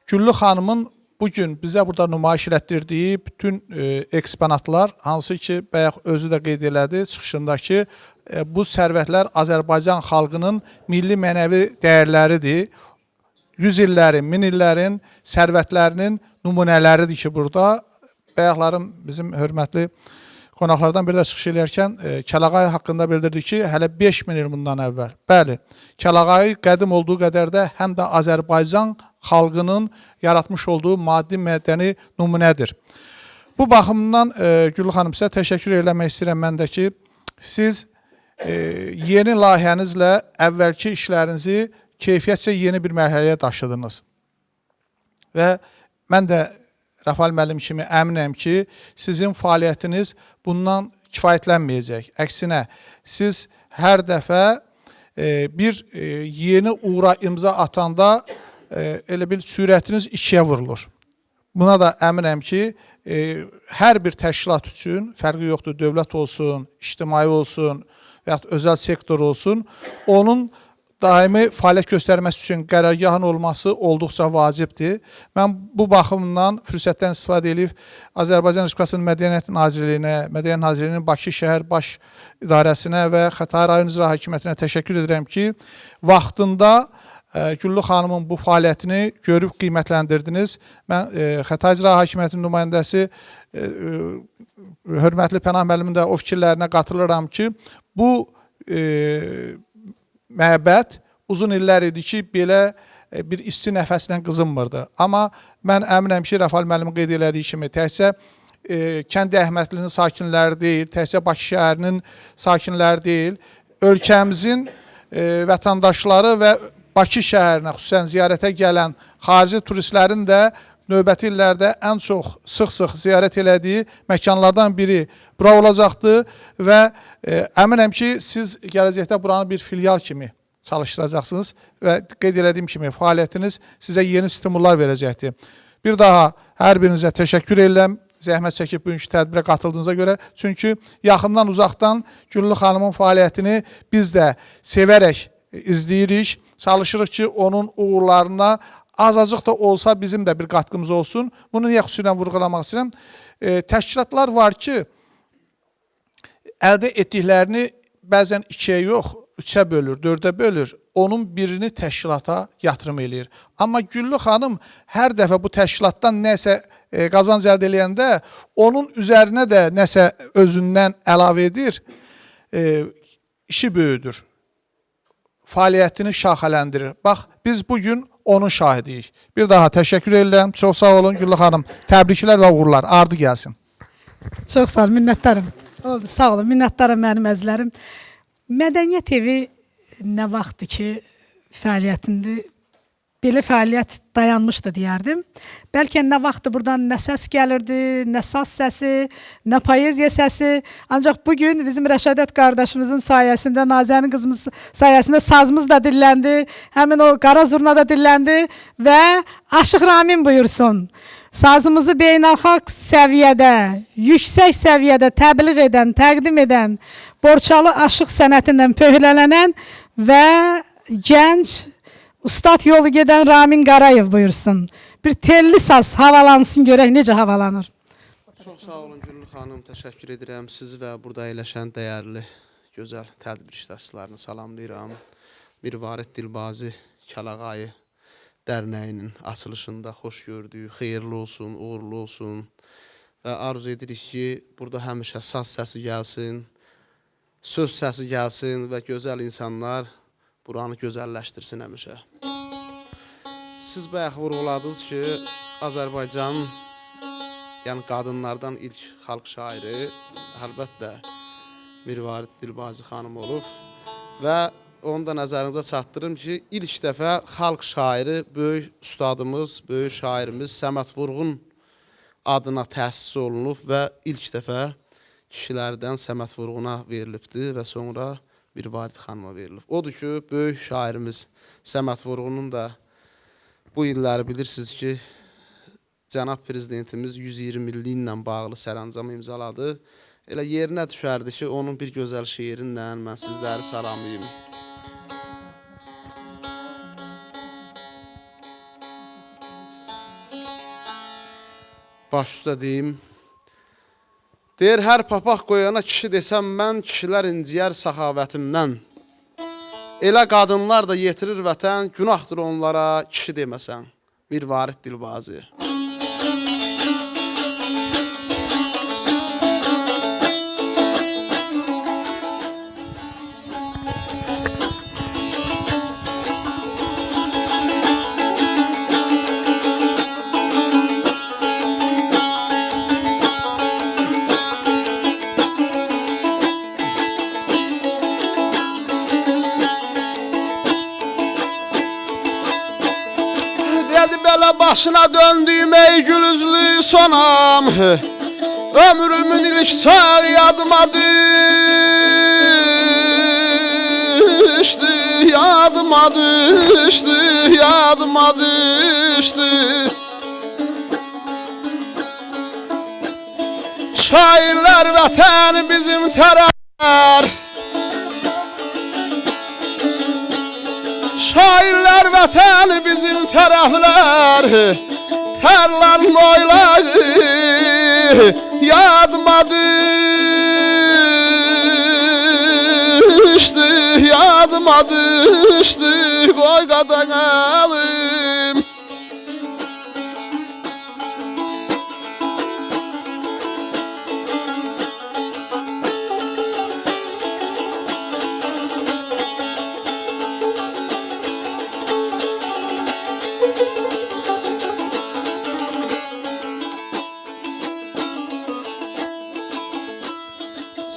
S7: Güllü xanımın bugün bizə burada nümayiş elətdirdiyi bütün eksponatlar, hansı ki, bayaq özü də qeyd elədi, çıxışındakı bu sərvətlər Azərbaycan xalqının milli mənəvi dəyərləridir. 100 illərin, 1000 illərin sərvətlərinin nümunələridir ki, burada bayaqlarım bizim hörmətli qonaqlardan biri də çıxış edərkən Kəlağay haqqında bildirdi ki, hələ 5000 il bundan əvvəl. Bəli, Kəlağay qədim olduğu qədər də həm də Azərbaycan xalqının yaratmış olduğu maddi mədəni nümunədir. Bu baxımdan Güllü xanım sizə təşəkkür eləmək istəyirəm mən də ki, siz yeni layihənizlə əvvəlki işlərinizi keyfiyyətcə yeni bir mərhələyə daşıdınız. Və mən də Rafael müəllim kimi əminəm ki, sizin fəaliyyətiniz bundan kifayətlənməyəcək. Əksinə, siz hər dəfə bir yeni uğura imza atanda elə bil sürətiniz ikiyə vurulur. Buna da əminəm ki, hər bir təşkilat üçün, fərqi yoxdur, dövlət olsun, ictimai olsun və yaxud özəl sektor olsun, onun daimi fəaliyyət göstərməsi üçün qərargahın olması olduqca vacibdir. Mən bu baxımdan fürsətdən istifadə edib Azərbaycan Respublikasının Mədəniyyət Nazirliyinə, Mədəniyyət Nazirliyinin Bakı şəhər baş idarəsinə və Xətai rayon icra hakimiyyətinə təşəkkür edirəm ki, vaxtında Güllü xanımın bu fəaliyyətini görüb qiymətləndirdiniz. Mən Xətai icra hakimiyyətinin nümayəndəsi hörmətli Pənah müəllimin də o fikirlərinə qatılıram ki, bu məbəd uzun illər idi ki, belə bir isti nəfəslə qızınmırdı. Amma mən əminəm ki, Rəfal müəllimin qeyd elədiyi kimi təkcə Kənd Əhmədlinin sakinləri deyil, təkcə Bakı şəhərinin sakinləri deyil, ölkəmizin vətəndaşları və Bakı şəhərinə xüsusən ziyarətə gələn xarici turistlərin də növbəti illərdə ən çox sıx-sıx ziyarət elədiyi məkanlardan biri bura olacaqdır və əminəm ki, siz gələcəkdə buranı bir filial kimi çalışdıracaqsınız və qeyd elədiyim kimi fəaliyyətiniz sizə yeni stimullar verəcəkdir. Bir daha hər birinizə təşəkkür edirəm, zəhmət çəkib bugünkü tədbirə qatıldığınıza görə. Çünki yaxından uzaqdan Güllü xanımın fəaliyyətini biz də sevərək izləyirik, çalışırıq ki, onun uğurlarına azacıq da olsa bizim də bir qatqımız olsun. Bunu niyə xüsusilə vurğulamaq istəyirəm? Təşkilatlar var ki, əldə etdiklərini bəzən 2-yə yox, 3-ə bölür, 4-ə bölür. Onun birini təşkilata yatırım eləyir. Amma Güllü xanım hər dəfə bu təşkilatdan nəsə qazanc əldə eləyəndə onun üzərinə də nəsə özündən əlavə edir. İşi böyüdür. Fəaliyyətini şaxələndirir. Bax, biz bugün onun şahidiyik. Bir daha təşəkkür edirəm. Çox sağ olun Güllü xanım. Təbriklər və uğurlar. Ardı gəlsin.
S1: Çox sağ olun, minnətdarım. Oldu, sağ olun, minnətdarım mənim əzlərim. Mədəniyyət evi nə vaxtdır ki, fəaliyyətində belə fəaliyyət dayanmışdı deyərdim. Bəlkə nə vaxtdır buradan nə səs gəlirdi, nə saz səsi, nə poeziya səsi. Ancaq bugün bizim Rəşadət qardaşımızın sayəsində, Nazənin qızımız sayəsində sazımız da dilləndi. Həmin o qara zurna da dilləndi və Aşıq Ramin buyursun. Sazımızı beynəlxalq səviyyədə, yüksək səviyyədə təbliğ edən, təqdim edən, Borçalı aşıq sənətindən pöhlələnən və gənc ustad yolu gedən Ramin Qarayev buyursun. Bir telli saz havalansın, görək necə havalanır.
S8: Çox sağ olun Güllü xanım, təşəkkür edirəm. Sizi və burada əyləşən dəyərli, gözəl tədbir iştirakçılarını salamlayıram. Mirvarid Dilbazi Kəlağayı Dərnəyinin açılışında xoş gördük, xeyirli olsun, uğurlu olsun. Və arzu edirik ki, burada həmişə saz səsi gəlsin, söz səsi gəlsin və gözəl insanlar buranı gözəlləşdirsin həmişə. Siz bayaq vurğuladınız ki, Azərbaycanın, yəni qadınlardan ilk xalq şairi əlbəttə Mirvarid Dilbazi xanım olub və onu da nəzərinizə çatdırım ki, ilk dəfə xalq şairi, böyük ustadımız, böyük şairimiz Səməd Vurğun adına təsis olunub və ilk dəfə kişilərdən Səməd Vurğuna verilibdir və sonra Mirvarid xanıma verilib. Odur ki, böyük şairimiz Səməd Vurğunun da bu illəri bilirsiniz ki, Cənab Prezidentimiz 120 illiklə bağlı sərəncamı imzaladı. Elə yerinə düşərdi ki, onun bir gözəl şeirinlə mən sizləri salamlayayım. Baş üstə deyim. Deyir, hər papaq qoyana kişi desəm mən, kişilər inciyər səxavətimdən. Elə qadınlar da yetirir vətən, günahdır onlara kişi deməsən. Mirvarid Dilbazi. Başına döndüğüm ey gülüzlü sonam, ömrümün ilk çağı yadıma düştü, yadıma düştü, yadıma düştü. Şairlər vətən bizim tərəflər. Şairlər vətən bizim tərəflər. Tərlərin oyları yadıma düşdü, yadıma düşdü. Qoy qadanalım.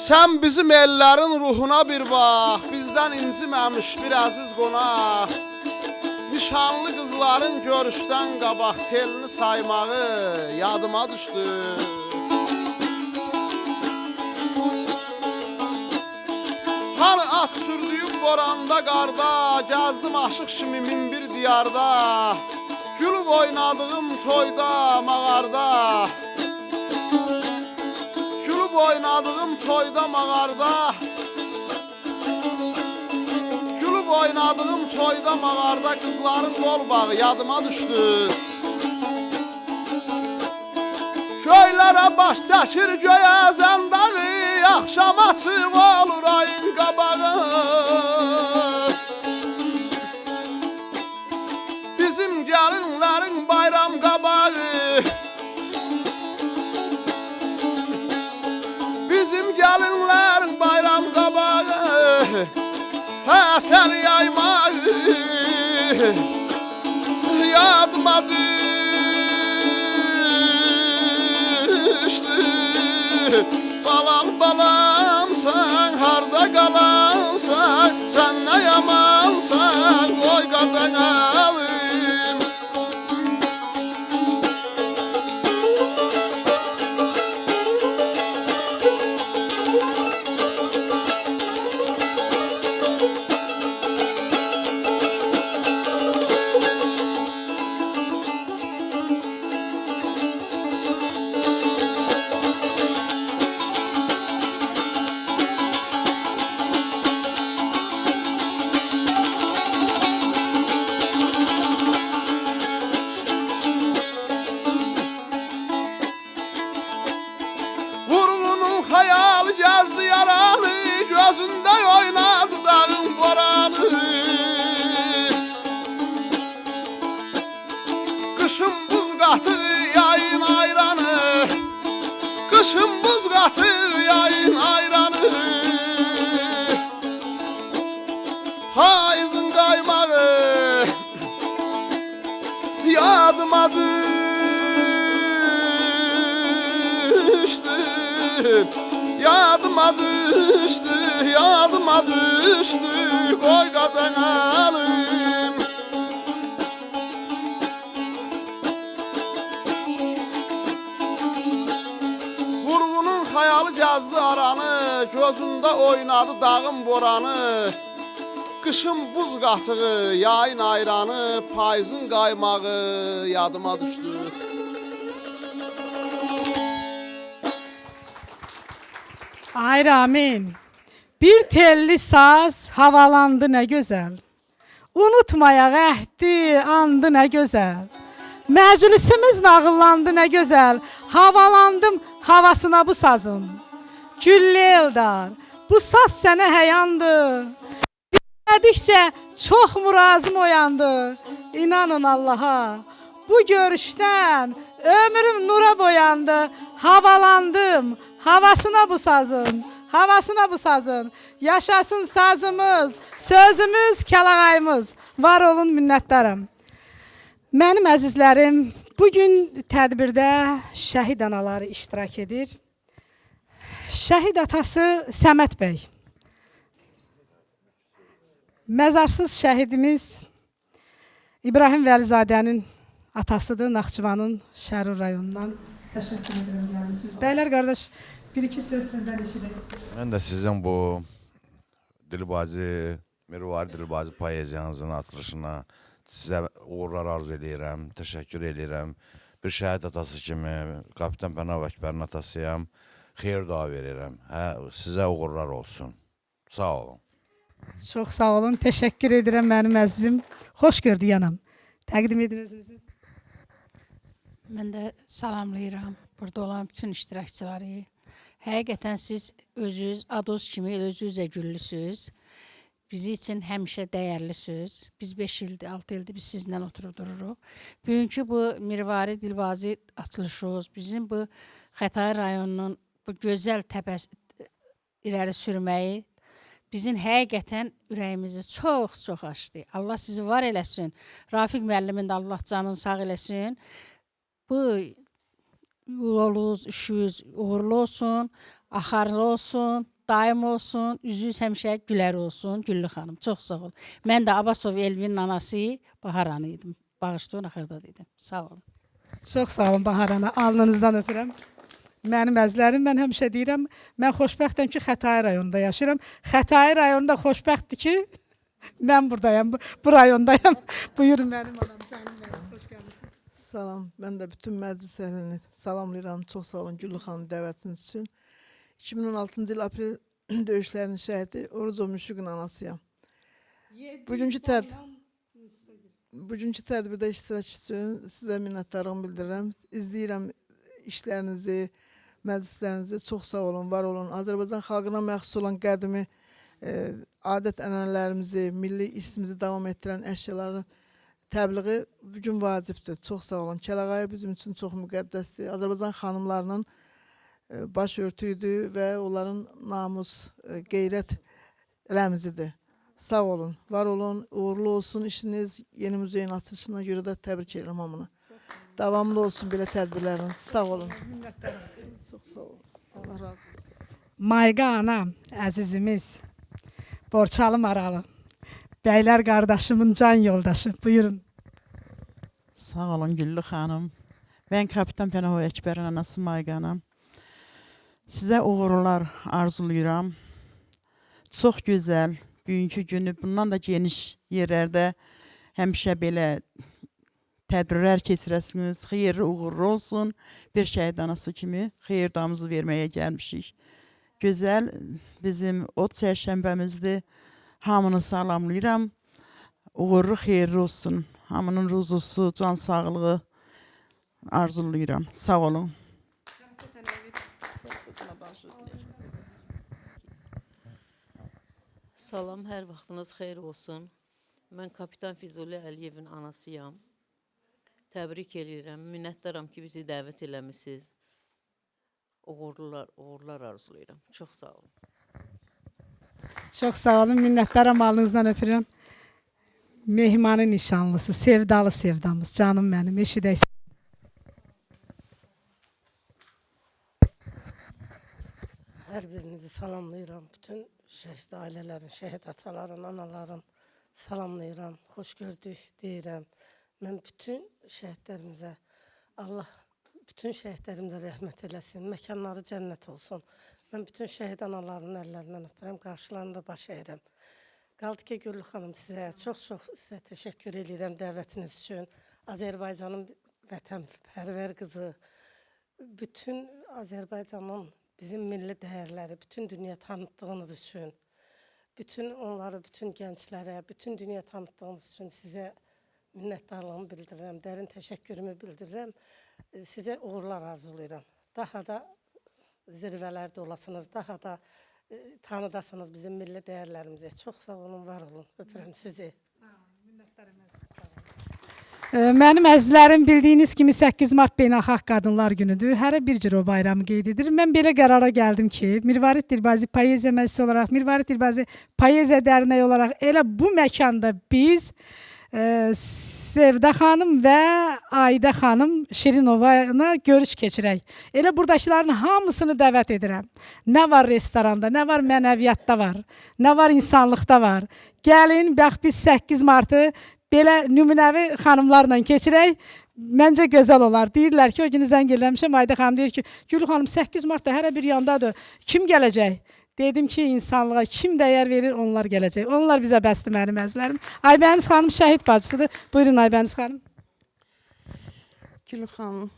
S8: Sən bizim ellərin ruhuna bir bax, bizdən inciməmiş bir əziz qonaq. Nişanlı qızların görüşdən qabaq telini saymağı yadıma düşdü. Hani at sürdüyüm boranda qarda, gəzdim aşıq kimi min bir diyarda. Gülüb oynadığım toyda, mağarda. Oynadığım toyda mağarda, gülüb oynadığım toyda mağarda qızların qol bağı yadıma düşdü. Köylərə baş çəkir göyəzən dağı, axşam açıq olur ayın qabağı. Bizim gəlinlərin bayram qabağı, bizim gəlinlərin bayram qabağı, fəsəl yaymağı yadıma düşdü. Balam balamsan, harda qalansan, sən nə yamansan, qoy qazanalım. Gözündə oynadı dağın boranı. Qışın buz qatır, yayın ayranı. Qışın buz qatır, yayın ayranı. Payızın qaymağı yadıma düşdü. Yadıma düşdü, yadıma düşdü. Qoy qadanalım. Vurğunun xayalı gəzdi aranı, gözündə oynadı dağın boranı. Qışın buz qatığı, yayın ayranı, payızın qaymağı yadıma düşdü.
S1: Ay Ramin, bir telli saz havalandı nə gözəl. Unutmayaq əhdi, andı nə gözəl. Məclisimiz nağıllandı nə gözəl. Havalandım havasına bu sazın. Güllü Eldar, bu saz sənə həyandı. Dinlədikcə çox murazım oyandı. İnanın Allaha, bu görüşdən ömrüm nura boyandı. Havalandım havasına bu sazın, havasına bu sazın. Yaşasın sazımız, sözümüz, kəlağayımız. Var olun, minnətdaram. Mənim əzizlərim, bugün tədbirdə şəhid anaları iştirak edir. Şəhid atası Səməd bəy. Məzarsız şəhidimiz İbrahim Vəlizadənin atasıdır, Naxçıvanın Şərur rayonundan. Təşəkkür edirəm gəlmişsiniz. Bəylər qardaş, bir-iki söz sizdən eşidək.
S9: Mən də sizin bu Dilbazi, Mirvari Dilbazi poeziyanızın açılışına sizə uğurlar arzu edirəm, təşəkkür edirəm. Bir şəhid atası kimi, Kapitan Pənav Əkbərin atasıyam. xeyir dua verirəm. Hə, sizə uğurlar olsun. Sağ olun.
S1: Çox sağ olun. Təşəkkür edirəm mənim əzizim. Xoş gördük yanam. Təqdim edin özünüzü.
S10: Mən də salamlayıram burada olan bütün iştirakçıları. Həqiqətən siz özünüz Ados kimi özünüzə güllüsünüz. Bizi üçün həmişə dəyərlisiniz. Biz 5 ildir, 6 ildir biz sizinlə oturub dururuq. Bugünkü bu Mirvari Dilbazi açılışımız, bizim bu Xətai rayonunun bu gözəl təpəsi irəli sürməyi bizim həqiqətən ürəyimizi çox açdı. Allah sizi var eləsin. Rafiq müəllimin də Allah canını sağ eləsin. Bu yolunuz, işiniz uğurlu olsun, axarlı olsun, daim olsun, üzünüz həmişə gülər olsun. Güllü xanım, çox sağ olun. Mən də Abbasov Elvinin anası Bahar ana idim. Bağışlayın, axırda dedim. Sağ olun.
S1: Çox sağ olun Bahar ana. Alnınızdan öpürəm. Mənim əzlərim, mən həmişə deyirəm, mən xoşbəxtəm ki, Xətai rayonunda yaşayıram. Xətai rayonunda xoşbəxtdir ki, mən buradayam, bu rayondayam. Buyurun mənim anam, canım mənim, xoş gəlmişsiniz.
S11: Salam, mən də bütün məclis əhlini salamlayıram. Çox sağ olun Güllü xanım dəvətiniz üçün. 2016-cı il aprel döyüşlərinin şəhidi Oruzov Müşfiqin anasıyam. Bugünkü tədbirdə iştirak üçün sizə minnətdarlığımı bildirirəm. İzləyirəm işlərinizi, məclislərinizi. Çox sağ olun, var olun. Azərbaycan xalqına məxsus olan qədimi adət-ənənələrimizi, milli irsimizi davam etdirən əşyaların təbliği bugün vacibdir. Çox sağ olun. Kəlağayı bizim üçün çox müqəddəsdir. Azərbaycan xanımlarının baş örtüydür və onların namus, qeyrət rəmzidir. Sağ olun, var olun, uğurlu olsun işiniz. Yeni muzeyin açılışına görə də təbrik edirəm hamını. Davamlı olsun belə tədbirləriniz. Sağ olun. Çox sağ olun. Allah razı olsun.
S1: Mayqa anam, əzizimiz, Borçalı Maralı, bəylər qardaşımın can yoldaşı. Buyurun.
S12: Sağ olun Güllü xanım. Ben Kapitan Pənah Əkbərin anası Mayqa anam. Sizə uğurlar arzulayıram. Çox gözəl, bugünkü günü bundan da geniş yerlərdə həmişə belə tədbirlər keçirəsiniz. Xeyirli uğurlu olsun. Bir şəhid anası kimi xeyirdamızı verməyə gəlmişik. Gözəl bizim ot çərşənbəmizdir. Hamını salamlayıram. Uğurlu xeyirli olsun. Hamının ruzusu, can sağlığı arzulayıram. Sağ olun.
S13: Salam, hər vaxtınız xeyir olsun. Mən Kapitan Füzuli Əliyevin anasıyam. Təbrik edirəm, minnətdaram ki, bizi dəvət eləmişsiniz. Uğurlar arzulayıram. Çox sağ olun.
S1: Çox sağ olun, minnətdaram, alnınızdan öpürəm. Mehmanın nişanlısı, sevdalı sevdamız, canım mənim, eşidək.
S14: Hər birinizi salamlayıram. Bütün şəhid ailələrin, şəhid ataların, anaların salamlayıram. Xoş gördük deyirəm. Mən bütün şəhidlərimizə, Allah bütün şəhidlərimizə rəhmət eləsin, məkanları cənnət olsun. Mən bütün şəhid analarının əllərindən öpürəm, qarşılarında baş əyirəm. Qaldı ki, Güllü xanım, sizə çox sizə təşəkkür edirəm dəvətiniz üçün. Azərbaycanın vətənpərvər qızı, bütün Azərbaycanın bizim milli dəyərləri, bütün dünya tanıtdığınız üçün, bütün onları, bütün gənclərə, bütün dünya tanıtdığınız üçün sizə minnətdarlığımı bildirirəm, dərin təşəkkürümü bildirirəm. Sizə uğurlar arzulayıram. Daha da zirvələrdə olasınız, daha da tanıdasınız bizim milli dəyərlərimizi. Çox sağ olun, var olun. Öpürəm sizi.
S1: Mənim əzizlərim, bildiyiniz kimi 8 mart Beynəlxalq Qadınlar Günüdür. Hərə bir cür o bayramı qeyd edir. Mən belə qərara gəldim ki, Mirvarid Dilbazi Poeziya Məclisi olaraq, Mirvarid Dilbazi Poeziya Dərnəyi olaraq elə bu məkanda biz Sevda xanım və Ayda xanım Şirinovana görüş keçirək. Elə buradakıların hamısını dəvət edirəm. Nə var restoranda, nə var mənəviyyatda var, nə var insanlıqda var. Gəlin, bax biz 8 martı belə nümunəvi xanımlarla keçirək. Məncə gözəl olar. Deyirlər ki, o günü zəng eləmişəm, Ayda xanım deyir ki, Gülü xanım 8 martda hərə bir yandadır. Kim gələcək? Dedim ki, insanlığa kim dəyər verir, onlar gələcək. Onlar bizə bəsdir, mənim əzizlərim. Aybəniz xanım şəhid bacısıdır. Buyurun Aybəniz xanım.
S15: Gülü xanım,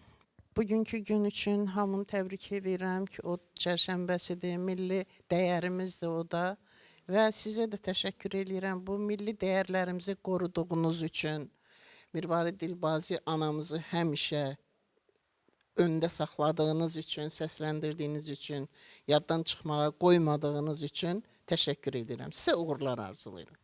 S15: bugünkü gün üçün hamını təbrik edirəm ki, o çərşənbəsidir, milli dəyərimizdir o da. Və sizə də təşəkkür edirəm bu milli dəyərlərimizi qoruduğunuz üçün. Mirvari Dilbazi anamızı həmişə öndə saxladığınız üçün, səsləndirdiyiniz üçün, yaddan çıxmağa qoymadığınız üçün təşəkkür edirəm. Sizə uğurlar arzulayıram.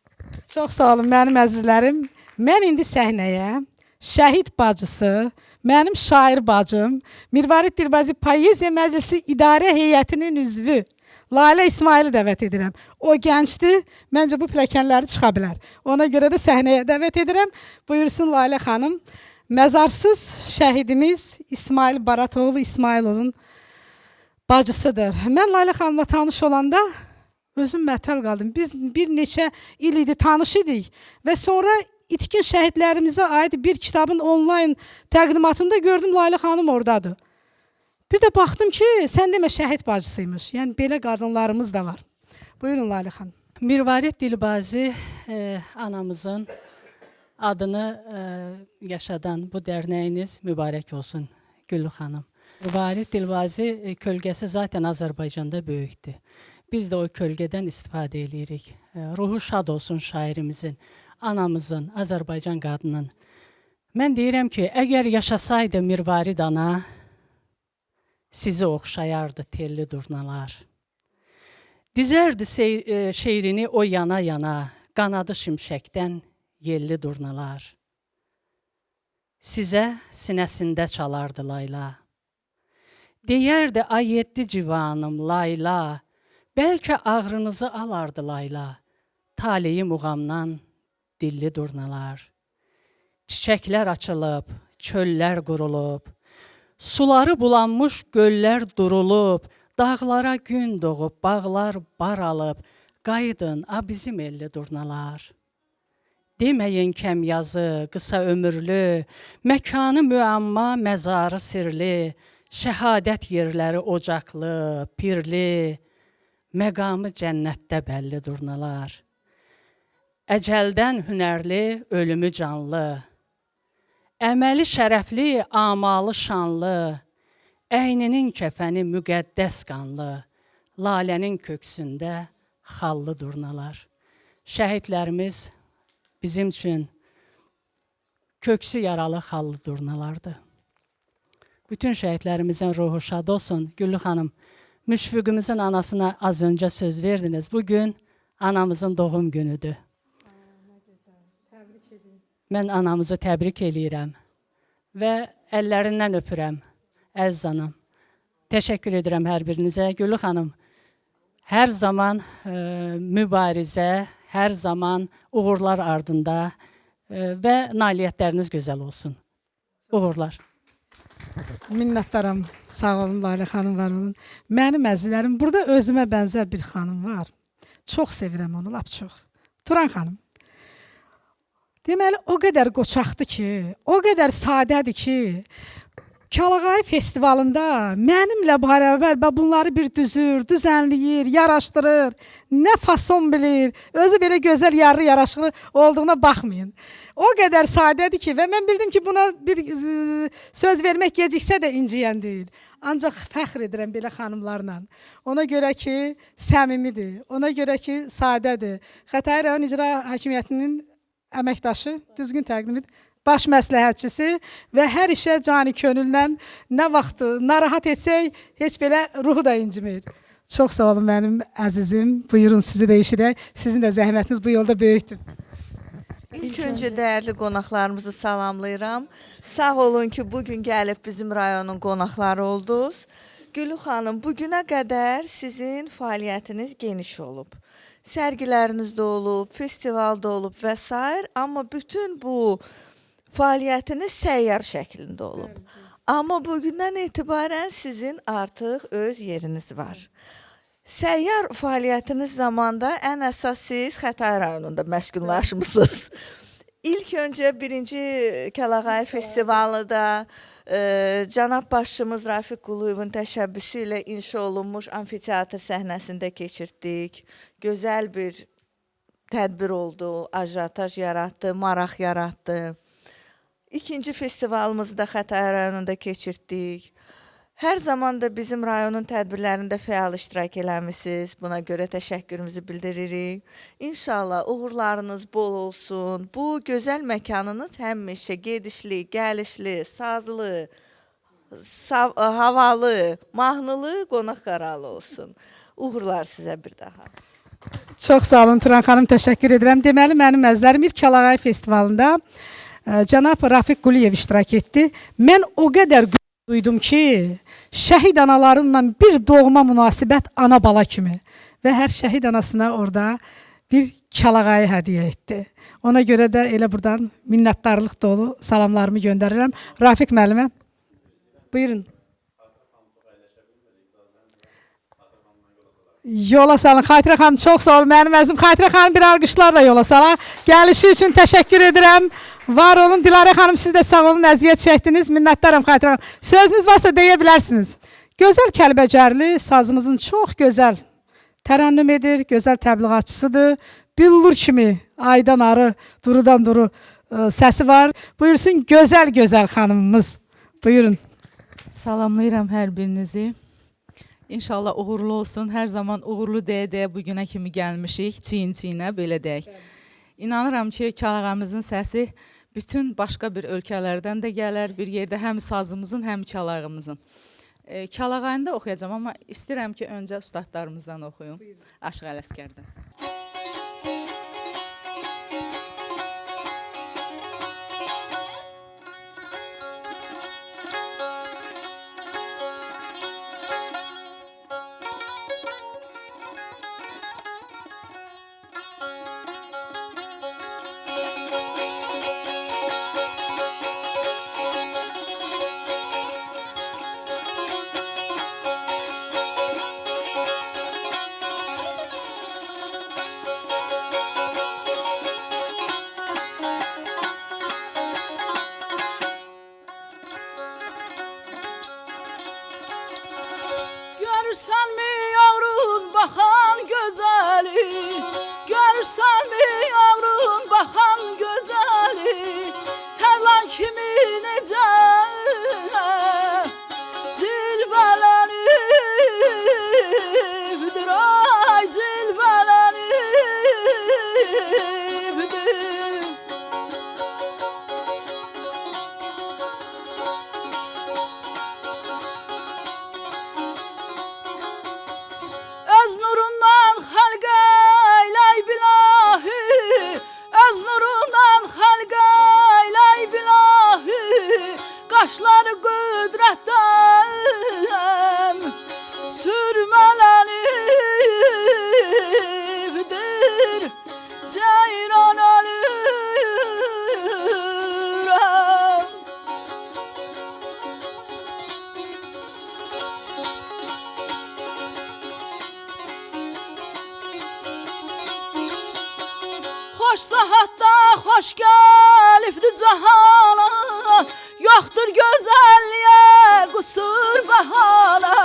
S1: Çox sağ olun mənim əzizlərim. Mən indi səhnəyə şəhid bacısı, mənim şair bacım, Mirvari Dilbazi Poeziya Məclisi İdarə Heyətinin üzvü Lalə İsmaili dəvət edirəm. O gəncdir, məncə bu pilləkənləri çıxa bilər. Ona görə də səhnəyə dəvət edirəm. Buyursun Lalə xanım. Məzarsız şəhidimiz İsmail Baratoğlu İsmailovun bacısıdır. Mən Lalə xanımla tanış olanda özüm mətəl qaldım. Biz bir neçə il idi tanış idik və sonra itkin şəhidlərimizə aid bir kitabın onlayn təqdimatında gördüm Lalə xanım oradadır. Bir də baxdım ki, sən demə şəhid bacısıymış. Yəni belə qadınlarımız da var. Buyurun Lalə xanım.
S16: Mirvari Dilbazi anamızın adını yaşadan bu dərnəyiniz mübarək olsun Güllü xanım. Mirvari Dilbazi kölgəsi zaten Azərbaycanda böyükdür. Biz də o kölgədən istifadə edirik. Ruhu şad olsun şairimizin, anamızın, Azərbaycan qadının. Mən deyirəm ki, əgər yaşasaydı Mirvari dana, sizi oxşayardı telli durnalar. Dizərdi şeirini o yana-yana, qanadı şimşəkdən yelli durnalar. Sizə sinəsində çalardı layla. Deyərdi ay yeddi civanım layla, bəlkə ağrınızı alardı layla. Taleyi muğamdan dilli durnalar. Çiçəklər açılıb, çöllər qurulub, suları bulanmış göllər durulub, dağlara gün doğub, bağlar baralıb, qayıdın, bizim elli durnalar. Deməyin kəm yazı, qısa ömürlü, məkanı müəmma, məzarı sirli, şəhadət yerləri ocaqlı, pirli, məqamı cənnətdə bəlli durnalar. Əcəldən hünərli, ölümü canlı, əməli şərəfli, amalı şanlı, əyninin kəfəni müqəddəs qanlı, lalənin köksündə xallı durnalar. Şəhidlərimiz bizim üçün köksü yaralı xallı durnalardır. Bütün şəhidlərimizin ruhu şad olsun. Güllü xanım, Müşfiqimizin anasına az öncə söz verdiniz. Bugün anamızın doğum günüdür. Mən anamızı təbrik eləyirəm və əllərindən öpürəm, əziz anam. Təşəkkür edirəm hər birinizə. Güllü xanım, hər zaman mübarizə, hər zaman uğurlar ardında və nailiyyətləriniz gözəl olsun. Uğurlar.
S1: Minnətdaram. Sağ olun Lalə xanım, var olun. Mənim əzizlərim, burada özümə bənzər bir xanım var. Çox sevirəm onu, lap çox. Turan xanım. Deməli, o qədər qoçaqdır ki, o qədər sadədir ki, Kəlağayı festivalında mənimlə bərabər bunları bir düzür, düzənləyir, yaraşdırır, nə fason bilir, özü belə gözəl, yarı yaraşıqlı olduğuna baxmayın. O qədər sadədir ki, və mən bildim ki, buna bir söz vermək geciksə də inciyən deyil. Ancaq fəxr edirəm belə xanımlarla. Ona görə ki, səmimidir, ona görə ki, sadədir. Xətai rayon icra hakimiyyətinin əməkdaşı, düzgün təqdim edir. Baş məsləhətçisi və hər işə cani könüllə nə vaxt narahat etsək, heç belə ruhu da incimir. Çox sağ olun mənim əzizim. Buyurun sizi də eşidək. Sizin də zəhmətiniz bu yolda böyükdür.
S17: İlk öncə dəyərli qonaqlarımızı salamlayıram. Sağ olun ki, bugün gəlib bizim rayonun qonaqları oldunuz. Güllü xanım, bugünə qədər sizin fəaliyyətiniz geniş olub. Sərgiləriniz də olub, festival da olub və s. Amma bütün bu fəaliyyətiniz səyyar şəklində olub. Amma bugündən etibarən sizin artıq öz yeriniz var. Səyyar fəaliyyətiniz zamanda ən əsas siz Xətai rayonunda məskunlaşmısınız. İlk öncə 1-ci Kəlağayı festivalı da cənab başçımız Rafiq Quluyevin təşəbbüsü ilə inşa olunmuş amfiteatr səhnəsində keçirtdik. Gözəl bir tədbir oldu, ajotaj yaratdı, maraq yaratdı. İkinci festivalımızı da Xətai rayonunda keçirtdik. Hər zaman da bizim rayonun tədbirlərində fəal iştirak eləmisiniz. Buna görə təşəkkürümüzü bildiririk. İnşallah uğurlarınız bol olsun. Bu gözəl məkanınız həmişə gedişli, gəlişli, sazlı, havalı, mahnılı, qonaq qaralı olsun. Uğurlar sizə bir daha.
S1: Çox sağ olun Turan xanım, təşəkkür edirəm. Deməli, mənim əzlərim ilk Kəlağay festivalında cənab Rafiq Quliyev iştirak etdi. Mən o qədər duydum ki, şəhid analarınla bir doğma münasibət ana bala kimi və hər şəhid anasına orada bir Kəlağayı hədiyyə etdi. Ona görə də elə buradan minnətdarlıq dolu salamlarımı göndərirəm. Rafiq müəllimə, buyurun. Yola salın. Xatirə xanım, çox sağ olun. Mənim əzim Xatirə xanım bir alqışlarla yola salaq. Gəlişi üçün təşəkkür edirəm. Var olun. Dilarə xanım, siz də sağ olun. Əziyyət çəkdiniz. Minnətdaram Xatirə xanım. Sözünüz varsa deyə bilərsiniz. Gözəl Kəlbəcərli sazımızın çox gözəl tərənnüm edir. Gözəl təbliğatçısıdır. Billur kimi aydan arı, durudan duru səsi var. Buyursun gözəl xanımımız. Buyurun.
S18: Salamlayıram hər birinizi. İnşallah uğurlu olsun. Hər zaman uğurlu deyə bu günə kimi gəlmişik. Çiyin-çiyinə, belə deyək. İnanıram ki, Kəlağayımızın səsi bütün başqa bir ölkələrdən də gələr. Bir yerdə həm sazımızın, həm Kəlağayımızın. Kəlağayını da oxuyacağam, amma istəyirəm ki, öncə ustadlarımızdan oxuyum. Aşıq Ələskərdən.
S19: Görürsən mi yavrun baxan gözəli, görürsən mi yavrun baxan gözəli, tərlan kimi necə cilvələnibdir, ay cilvələnibdir. Öz nurundan xalq eyley bilahi, öz nurundan xalq eyley bilahi, qaşları qüdrətdən sürmələnibdir, ceyran ölürəm. Xoş saatda xoş gəlibdi cahana, yoxdur gözəlliyə qusur bahana.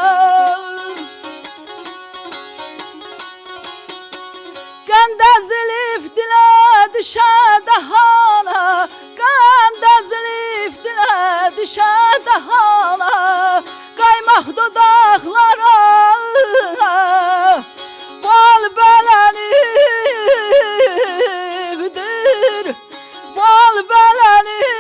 S19: Qənd əzilib dilə düşə dahana, qənd əzilib dilə düşə dahana, qaymaq dodaqlara bal bələnibdir, bal bələnibdir.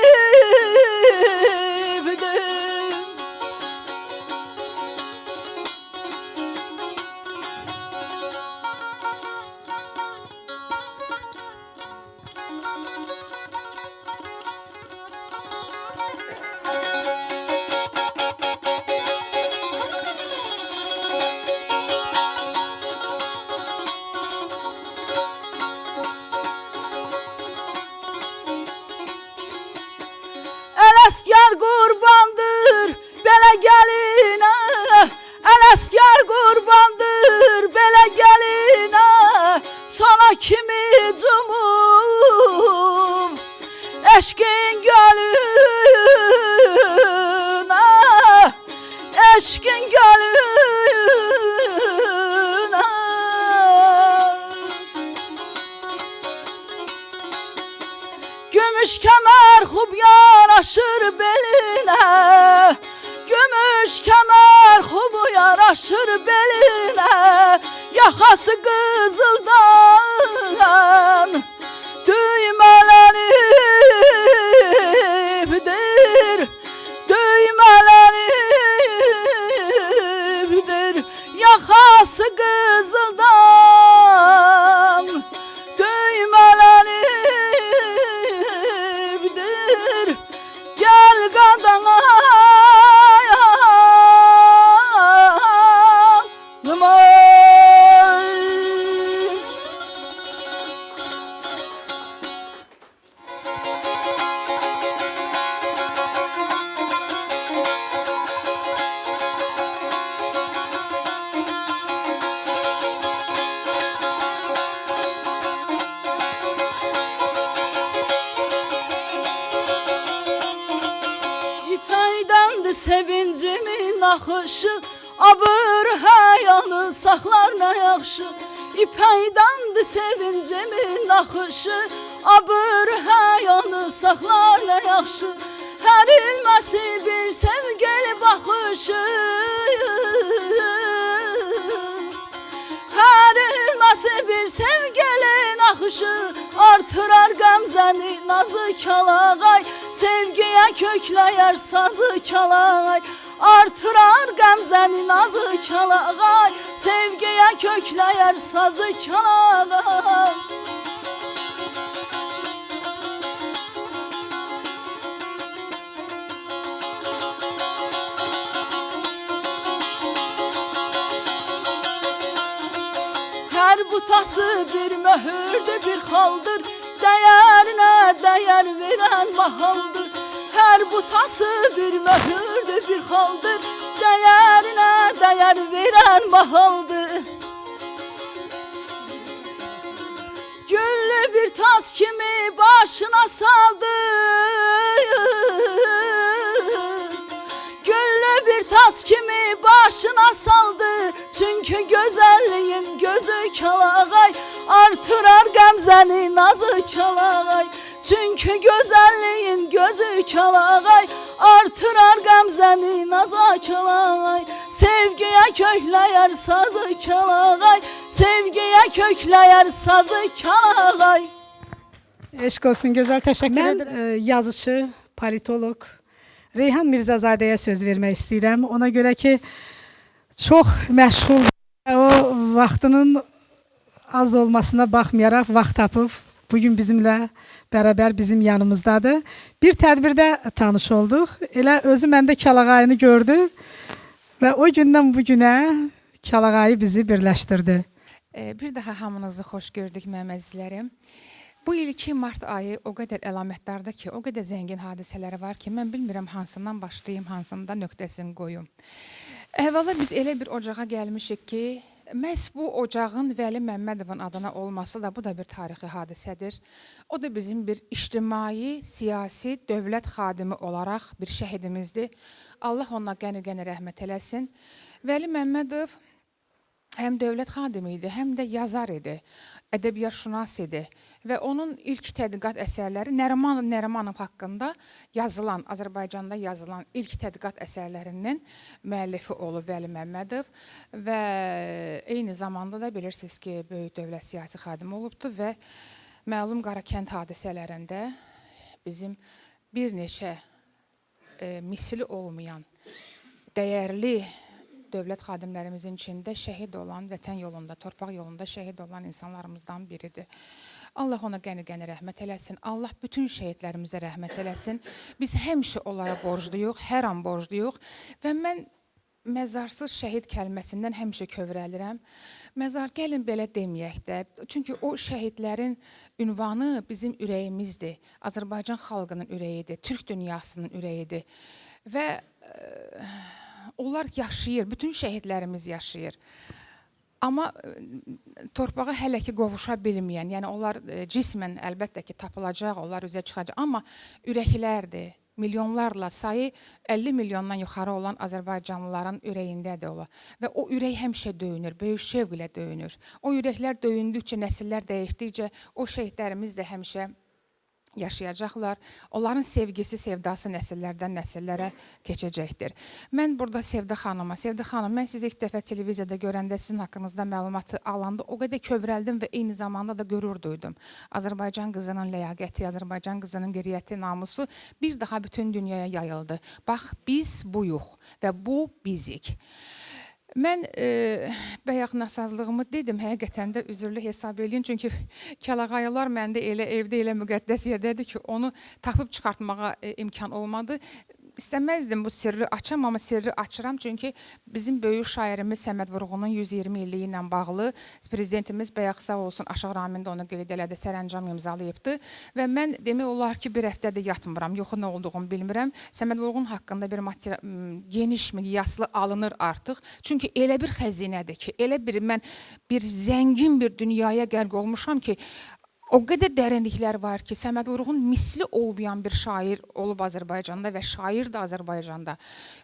S19: Ələskər qurbandır belə gəlinə, Ələskər qurbandır belə gəlinə, sana kimi cumum eşqin gölünə, eşqin gölünə. Gümüş kəmər xub yanaş gel qadağalım ay. İpəkdəndir sevincimin axışı, abır həyanı saxlar nə yaxşı. İpəkdəndir sevincimin axışı, abır həyanı saxlar nə yaxşı. Hərilməsi bir sevgili baxışı, hərilməsi bir sevgilin axışı, artırar qəmzəni nazı kalağay. Sevgiyə kökləyər sazı kalağay, artırar qəmzəni nazı kalağay. Sevgiyə kökləyər sazı kalağay. Hər butası bir möhürdür, bir xaldır, dəyərinə dəyər verən mahaldır. Hər butası bir möhürdür, bir xaldır, dəyərinə dəyər verən mahaldır. Güllü bir tas kimi başına saldı, güllü bir tas kimi başına saldı. Çünkü güzelliğin gözü kalağay, artırar qəmzəni nazı kalağay. Çünkü güzelliğin gözü kalağay, artırar qəmzəni nazı kalağay. Sevgiyə kökləyər sazı kalağay, sevgiyə kökləyər sazı kalağay.
S1: Eşq olsun, gözəl təşəkkür
S19: Mən,
S1: edirəm. Yazıcı, politolog Reyhan Mirzazadəyə söz vermək istəyirəm. Ona görə ki, çox məşğul, o vaxtının az olmasına baxmayaraq vaxt tapıb bugün bizimlə bərabər bizim yanımızdadır. Bir tədbirdə tanış olduq. Elə özü məndə Kalağayını gördü və o gündən bu günə Kalağayı bizi birləşdirdi.
S20: Bir daha hamınızı xoş gördük mənim əzizlərim. Bu ilki mart ayı o qədər əlamətdardır ki, o qədər zəngin hadisələri var ki, mən bilmirəm hansından başlayım, hansında nöqtəsini qoyum. Əvvəla biz elə bir ocağa gəlmişik ki, məhz bu ocağın Vəli Məmmədovun adına olması da bu da bir tarixi hadisədir. O da bizim bir ictimai, siyasi, dövlət xadimi olaraq bir şəhidimizdir. Allah ona qəni-qəni rəhmət eləsin. Vəli Məmmədov həm dövlət xadimi idi, həm də yazar idi, ədəbiyyatşünas idi və onun ilk tədqiqat əsərləri Nərimanov haqqında yazılan, Azərbaycanda yazılan ilk tədqiqat əsərlərindən müəllifi olub Vəli Məmmədov və eyni zamanda da bilirsiniz ki, böyük dövlət siyasi xadimi olubdur və məlum Qarakənd hadisələrində bizim bir neçə misli olmayan, dəyərli dövlət xadimlərimizin içində şəhid olan, vətən yolunda, torpaq yolunda şəhid olan insanlarımızdan biridir. Allah ona qəni-qəni rəhmət eləsin. Allah bütün şəhidlərimizə rəhmət eləsin. Biz həmişə onlara borcluyuq, hər an borcluyuq və mən məzarsız şəhid kəlməsindən həmişə kövrəlirəm. Məzar gəlin belə deməyək də. Çünki o şəhidlərin ünvanı bizim ürəyimizdir. Azərbaycan xalqının ürəyidir, Türk dünyasının ürəyidir. Və onlar yaşayır, bütün şəhidlərimiz yaşayır. Amma torpağa hələ ki qovuşa bilməyən, yəni onlar cismən əlbəttə ki tapılacaq, onlar üzə çıxacaq, amma ürəklərdir. Milyonlarla sayı 50 milyondan yuxarı olan Azərbaycanlıların ürəyindədir olar. Və o ürək həmişə döyünür, böyük şövq ilə döyünür. O ürəklər döyündükcə, nəsillər dəyişdikcə o şəhidlərimiz də həmişə yaşayacaqlar. Onların sevgisi, sevdası nəsillərdən nəsillərə keçəcəkdir. Mən burada Sevda xanıma, Sevda xanım, mən sizi ilk dəfə televiziyada görəndə sizin haqqınızda məlumatı alanda o qədər kövrəldim və eyni zamanda da qürur duydum. Azərbaycan qızının ləyaqəti, Azərbaycan qızının qiriyyəti, namusu bir daha bütün dünyaya yayıldı. Bax, biz buyuq və bu bizik. Mən bayaq nasazlığımı dedim, həqiqətən də üzürlü hesab eləyin. Çünki kəlağayılar məndə elə evdə elə müqəddəs yerdədir ki, onu tapıb çıxartmağa imkan olmadı. İstəməzdim bu sirri açam, amma sirri açıram. Çünki bizim böyük şairimiz Səməd Vurğunun 120 illiyi ilə bağlı prezidentimiz bayaq sağ olsun Aşıq Ramin də onu qeyd elədi, sərəncam imzalayıbdı. Və mən demək olar ki, bir həftədə yatmıram, yoxu nə olduğunu bilmirəm. Səməd Vurğun haqqında bir geniş miqyaslı alınır artıq. Çünki elə bir xəzinədir ki, elə bir mən bir zəngin bir dünyaya qərq olmuşam ki, o qədər dərinliklər var ki, Səməd Vurğun misli olmayan bir şair olub Azərbaycanda və şair də Azərbaycanda.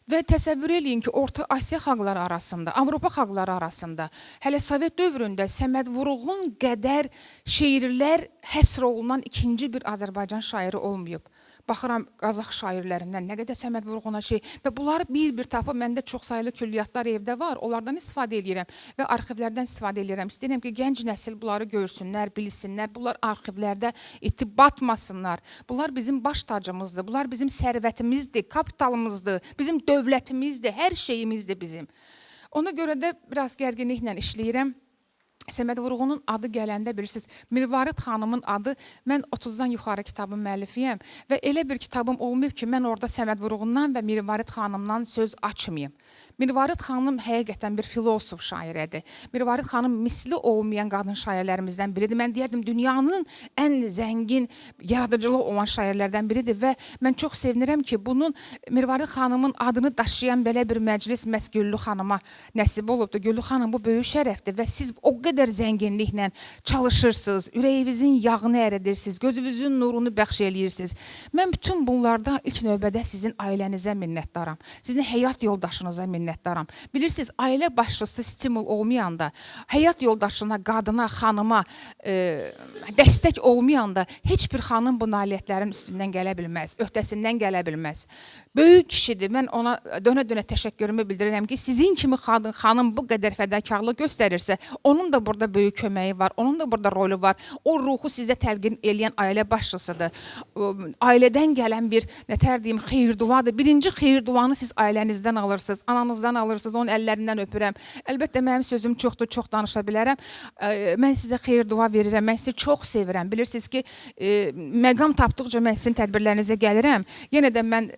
S20: Və təsəvvür eləyin ki, Orta Asiya xalqları arasında, Avropa xalqları arasında, hələ Sovet dövründə Səməd Vurğun qədər şeirlər həsr olunan ikinci bir Azərbaycan şairi olmayıb. Baxıram Qazax şairlərindən nə qədər Səməd Vurğuna və bunları bir-bir tapıb, məndə çox sayılı külliyyatlar evdə var, onlardan istifadə edirəm və arxivlərdən istifadə edirəm. İstəyirəm ki, gənc nəsil bunları görsünlər, bilsinlər, bunlar arxivlərdə itib batmasınlar. Bunlar bizim baş tacımızdır, bunlar bizim sərvətimizdir, kapitalımızdır, bizim dövlətimizdir, hər şeyimizdir bizim. Ona görə də biraz gərginliklə işləyirəm. Səməd Vurğunun adı gələndə bilirsiniz, Mirvarid xanımın adı, mən 30-dan yuxarı kitabın müəllifiyəm və elə bir kitabım olmayıb ki, mən orada Səməd Vurğundan və Mirvarid xanımdan söz açmayayım. Mirvarid xanım həqiqətən bir filosof şairədir. Mirvarid xanım misli olmayan qadın şairlərimizdən biridir. Mən deyərdim, dünyanın ən zəngin, yaradıcılıq olan şairlərdən biridir və mən çox sevinirəm ki, bunun Mirvarid xanımın adını daşıyan belə bir məclis məhz Güllü xanıma nəsib olubdur. Güllü xanım, bu böyük şərəfdir və siz o qədər zənginliklə çalışırsınız, ürəyinizin yağını əridirsiniz, gözünüzün nurunu bəxş eləyirsiniz. Mən bütün bunlarda ilk növbədə sizin ailənizə minnətdaram, sizin həyat yoldaşınıza minnətdaram. Bilirsiniz, ailə başçısı stimul olmayanda, həyat yoldaşına, qadına, xanıma dəstək olmayanda heç bir xanım bu nailiyyətlərin üstündən gələ bilməz, öhdəsindən gələ bilməz. Böyük kişidir, mən ona dönə-dönə təşəkkürümü bildirirəm ki, sizin kimi xanım bu qədər fədakarlıq göstərirsə, onun da burada böyük köməyi var, onun da burada rolu var. O ruhu sizə təlqin eləyən ailə başçısıdır. Ailədən gələn bir, nətər deyim, xeyir-duadır. Birinci xeyir-duanı siz ailənizdən alırsınız, ananızdan alırsınız, onun əllərindən öpürəm. Əlbəttə, mənim sözüm çoxdur, çox danışa bilərəm. Mən sizə xeyir-dua verirəm, mən sizi çox sevirəm. Bilirsiniz ki, məqam tapdıqca mən sizin tədbirlərinizə gəlirəm. Yenə də mən,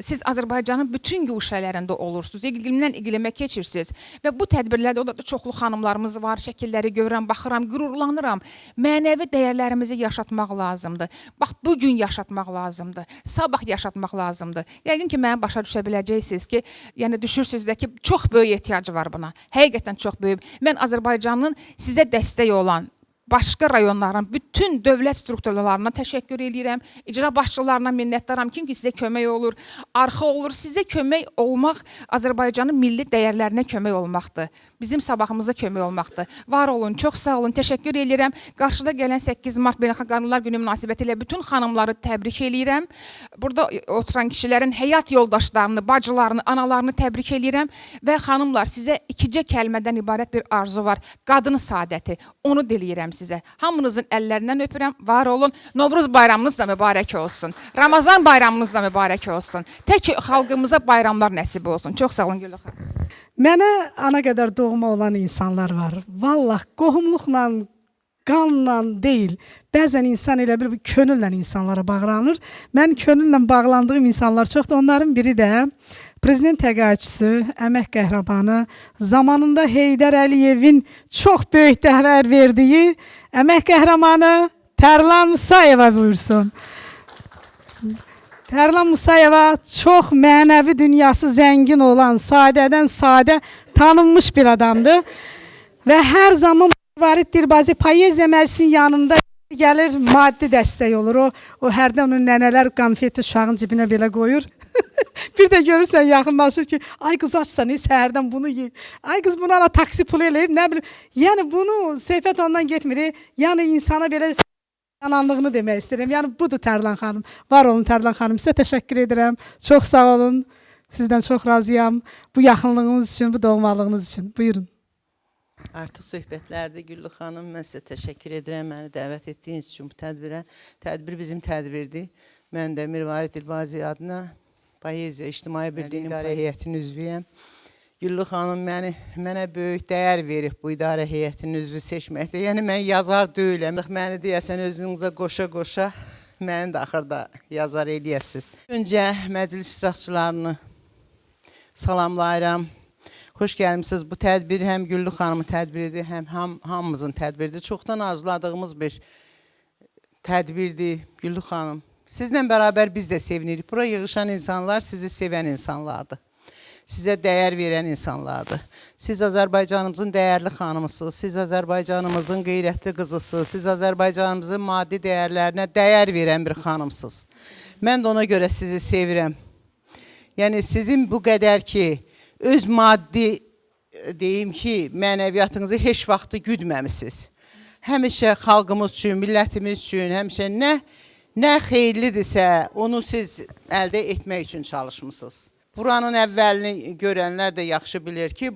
S20: siz Azərbaycanın bütün güşələrində olursunuz, iqlimdən iqlimə keçirsiniz və bu tədbirlərdə o da çoxlu xanımlarımız var, şəkilləri görürəm, baxıram, qürurlanıram. Mənəvi dəyərlərimizi yaşatmaq lazımdır. Bax, bugün yaşatmaq lazımdır, sabah yaşatmaq lazımdır. Yəqin ki, mənə başa düşə biləcəksiniz ki, yəni düşürsünüz də ki, çox böyük ehtiyacı var buna. Həqiqətən çox böyük. Mən Azərbaycanın sizə dəstək olan başqa rayonların bütün dövlət strukturlarına təşəkkür edirəm. İcra başçılarına minnətdaram. Kim ki, sizə kömək olur, arxa olur. Sizə kömək olmaq Azərbaycanın milli dəyərlərinə kömək olmaqdır. Bizim sabahımıza kömək olmaqdır. Var olun, çox sağ olun, təşəkkür edirəm. Qarşıda gələn 8 mart Beynəlxalq Qadınlar Günü münasibəti ilə bütün xanımları təbrik edirəm. Burada oturan kişilərin həyat yoldaşlarını, bacılarını, analarını təbrik edirəm və xanımlar, sizə ikicə kəlmədən ibarət bir arzu var. Qadın saadəti. Onu diləyirəm sizə. Hamınızın əllərindən öpürəm, var olun. Novruz bayramınız da mübarək olsun. Ramazan bayramınız da mübarək olsun. Tək xalqımıza bayramlar nəsib olsun. Çox sağ olun Güllü xanım.
S1: Mənə ana qədər doğma olan insanlar var. Vallah, qohumluqla, qanla deyil. Bəzən insan elə bir könülla insanlara bağlanır. Mən könülla bağlandığım insanlar çoxdur. Onların biri də prezident təqaüdçüsü, əmək qəhrəmanı, zamanında Heydər Əliyevin çox böyük dəhvər verdiyi əmək qəhrəmanı Tərlan Musayeva buyursun. Tərlan Musayeva çox mənəvi dünyası zəngin olan, sadədən sadə tanınmış bir adamdır. Və hər zaman Mirvarid Dilbazi poeziya məclisinin yanında gəlir, maddi dəstək olur. O hərdən onun nənələr konfeti uşağın cibinə belə qoyur. Bir də görürsən, yaxınlaşır ki, ay qız açsan, səhərdən bunu ye. Ay qız bunu ala taksi pulu eləyib, nə bilim. Yəni bunu söhbət ondan getmir. Yəni insana belə yananlığını demək istəyirəm. Yəni budur Tərlan xanım. Var olun Tərlan xanım. Sizə təşəkkür edirəm. Çox sağ olun. Sizdən çox razıyam. Bu yaxınlığınız üçün, bu doğmalığınız üçün. Buyurun.
S15: Artıq söhbətlərdə Güllü xanım, mən sizə təşəkkür edirəm. Məni dəvət etdiyiniz üçün bu tədbirə. Tədbir bizim tədbirdir. Mən də Mirvarid Dilbazi adına Poeziya İctimai Birliyi İdarə Heyətinin üzvüyəm.
S21: Güllü xanım mənə böyük dəyər verib bu idarə heyətinin üzvü seçməkdə. Yəni mən yazar deyiləm. Məni deyəsən özünüzə qoşa-qoşa məni də axırda yazar eləyəsiniz. Öncə məclis iştirakçılarını salamlayıram. Xoş gəlmisiniz. Bu tədbir həm Güllü xanımın tədbiridir, həm hamımızın tədbiridir. Çoxdan arzuladığımız bir tədbirdir Güllü xanım. Sizlə bərabər biz də sevinirik. Bura yığışan insanlar sizi sevən insanlardır. Sizə dəyər verən insanlardır. Siz Azərbaycanımızın dəyərli xanımısınız, siz Azərbaycanımızın qeyrətli qızısınız, siz Azərbaycanımızın maddi dəyərlərinə dəyər verən bir xanımsınız. Mən də ona görə sizi sevirəm. Yəni sizin bu qədər ki, öz maddi deyim ki, mənəviyyatınızı heç vaxtı güdməmisiniz. Həmişə xalqımız üçün, millətimiz üçün, həmişə nə xeyirlidirsə, onu siz əldə etmək üçün çalışmışsınız. Buranın əvvəlini görənlər də yaxşı bilir ki,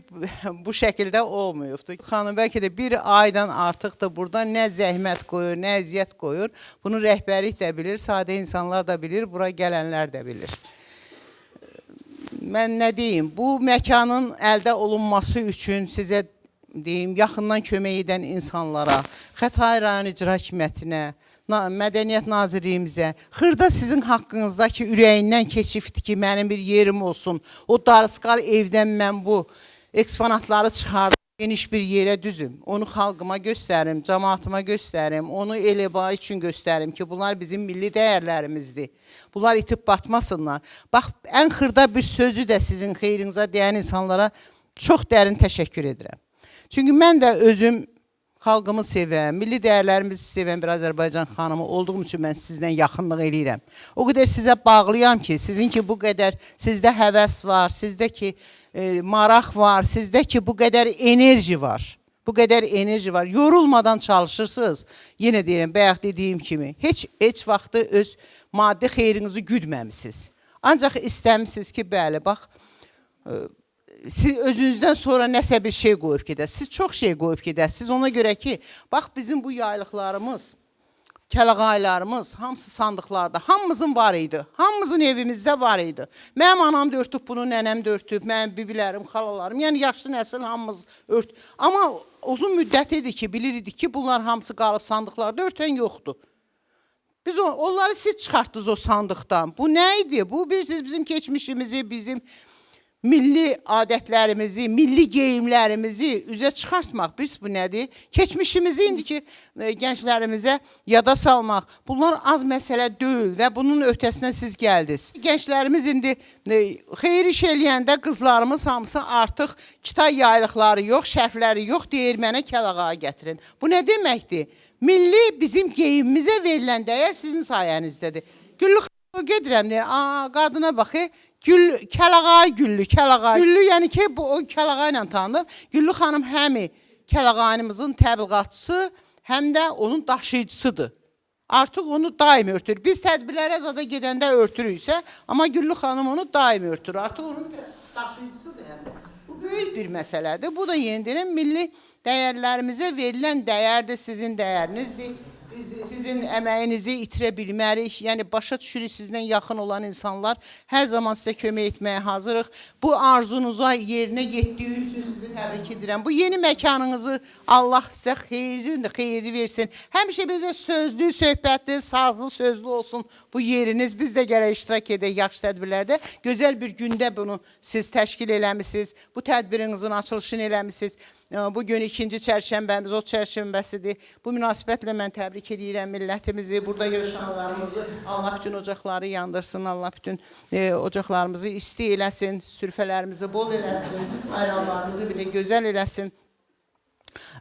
S21: bu şəkildə olmayıbdır. Xanım, bəlkə də bir aydan artıq da burada nə zəhmət qoyur, nə əziyyət qoyur. Bunu rəhbərlik də bilir, sadə insanlar da bilir, bura gələnlər də bilir. Mən nə deyim, bu məkanın əldə olunması üçün sizə deyim, yaxından kömək edən insanlara, Xətai rayon icra hakimiyyətinə, Mədəniyyət Nazirliyimizə, xırda sizin haqqınızdakı ürəyindən keçibdir ki, mənim bir yerim olsun. O darısqal evdən mən bu eksponatları çıxardım, geniş bir yerə düzüm. Onu xalqıma göstərim, cəmatıma göstərim, onu el-eba üçün göstərim ki, bunlar bizim milli dəyərlərimizdir. Bunlar itib batmasınlar. Bax, ən xırda bir sözü də sizin xeyrinizə deyən insanlara çox dərin təşəkkür edirəm. Çünki mən də özüm xalqımı sevən, milli dəyərlərimizi sevən bir Azərbaycan xanımı olduğum üçün mən sizlə yaxınlıq eləyirəm. O qədər sizə bağlıyam ki, sizin ki bu qədər, sizdə həvəs var, sizdə ki maraq var, sizdə ki bu qədər enerji var. Bu qədər enerji var. Yorulmadan çalışırsınız. Yenə deyirəm, bayaq dediyim kimi, heç vaxtı öz maddi xeyrinizi güdməmisiniz. Ancaq istəmişsiniz ki, bəli, bax, siz özünüzdən sonra nəsə bir şey qoyub gedəsiniz. Siz çox şey qoyub gedəsiniz. Ona görə ki, bax bizim bu yaylıqlarımız, kəlağaylarımız, hamısı sandıqlarda, hamımızın var idi. Hamımızın evimizdə var idi. Mənim anam da örtüb bunu, nənəm də örtüb, mənim bibilərim, xalalarım, yəni yaşlı nəsil hamımız örtüb. Amma uzun müddət idi ki, bilirdik ki, bunlar hamısı qalıb sandıqlarda, örtən yoxdur. Biz onları siz çıxartdınız o sandıqdan. Bu nə idi? Bu bilirsiniz bizim keçmişimizi, bizim milli adətlərimizi, milli geyimlərimizi üzə çıxartmaq. Biz bu nədir? Keçmişimizi indiki gənclərimizə yada salmaq. Bunlar az məsələ deyil və bunun öhdəsindən siz gəldiniz. Gənclərimiz indi xeyir iş eləyəndə qızlarımız hamısı artıq kitay yaylıqları yox, şərfləri yox, deyir mənə kələğağa gətirin. Bu nə deməkdir? Milli bizim geyimimizə verilən dəyər sizin sayənizdədir. Güllü xanım gedirəm, deyir, qadına baxı, Kələğay Güllü, Kələğay. Güllü, yəni ki, bu o Kələğay ilə tanınıb. Güllü xanım həm Kələğayımızın təbliğatçısı, həm də onun daşıyıcısıdır. Artıq onu daim örtür. Biz tədbirlərə zada gedəndə örtürüksə, amma Güllü xanım onu daim örtür. Artıq onun daşıyıcısıdır. Bu böyük bir məsələdir. Bu da yeni deyirəm, milli dəyərlərimizə verilən dəyərdir, sizin dəyərinizdir. Sizin əməyinizi itirə bilmərik. Yəni, başa düşürük sizdən yaxın olan insanlar. Hər zaman sizə kömək etməyə hazırıq. Bu arzunuza yerinə yetdiyi üçün sizi təbrik edirəm. Bu yeni məkanınızı Allah sizə xeyri versin. Həmişə bizə sözlü, söhbətli, sazlı, sözlü olsun bu yeriniz. Biz də gərək iştirak edək yaxşı tədbirlərdə. Gözəl bir gündə bunu siz təşkil eləmişsiniz. Bu tədbirinizin açılışını eləmişsiniz. Bugün ikinci çərşənbəmiz, o çərşənbəsidir. Bu münasibətlə mən təbrik edirəm millətimizi, burada yaşayanlarımızı. Allah bütün ocaqları yandırsın, Allah bütün ocaqlarımızı isti eləsin, sürfələrimizi bol eləsin, bayramlarımızı bir də gözəl eləsin.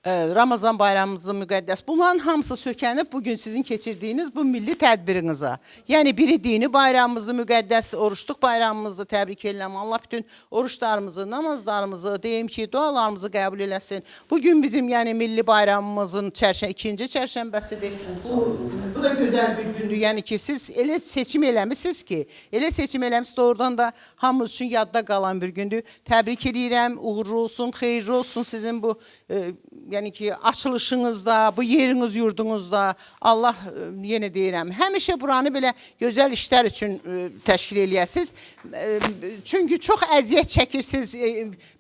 S21: Ramazan bayramımızın müqəddəs. Bunların hamısı sökənib bugün sizin keçirdiyiniz bu milli tədbirinizə. Yəni biri dini bayramımızı, müqəddəs oruçluq bayramımızı təbrik edirəm. Allah bütün oruçlarımızı, namazlarımızı, deyim ki, dualarımızı qəbul eləsin. Bugün bizim yəni milli bayramımızın ikinci çərşənbəsidir. Bu da gözəl bir gündür. Yəni ki, siz elə seçim eləmişsiniz ki, elə seçim eləmişsiniz doğrudan da hamımız üçün yadda qalan bir gündür. Təbrik edirəm, uğurlu olsun, xeyirli olsun sizin bu yəni ki, açılışınızda, bu yeriniz, yurdunuzda Allah yenə deyirəm, həmişə buranı belə gözəl işlər üçün təşkil eləyəsiniz. Çünki çox əziyyət çəkirsiniz.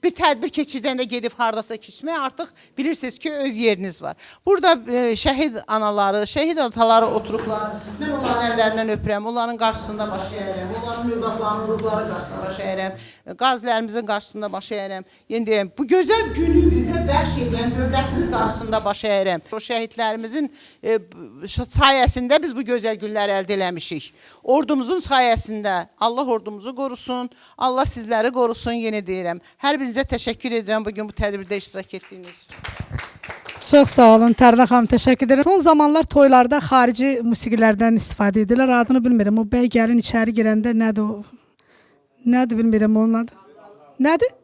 S21: Bir tədbir keçirdəndə gedib hardasa küsmək, artıq bilirsiniz ki, öz yeriniz var. Burada şəhid anaları, şəhid ataları oturublar. Mən onların əllərindən öpürəm, onların qarşısında baş əyərəm, onların övladlarının ruhları qarşısında baş əyərəm, qazilərimizin qarşısında baş əyərəm. Yenə deyirəm, bu gözəl günü bizə bəxş edən dövlətimiz qarşısında baş əyərəm. O şəhidlərimizin sayəsində biz bu gözəl günləri əldə eləmişik. Ordumuzun sayəsində Allah ordumuzu qorusun, Allah sizləri qorusun, yenə deyirəm. Hər birinizə təşəkkür edirəm bugün bu tədbirdə iştirak etdiyiniz üçün.
S1: Çox sağ olun Tərdə xanım, təşəkkür edirəm. Son zamanlar toylarda xarici musiqilərdən istifadə edirlər. Adını bilmirəm. O bəy gəlin içəri girəndə nədir o? Nədir bilmirəm onun adı? Nədir?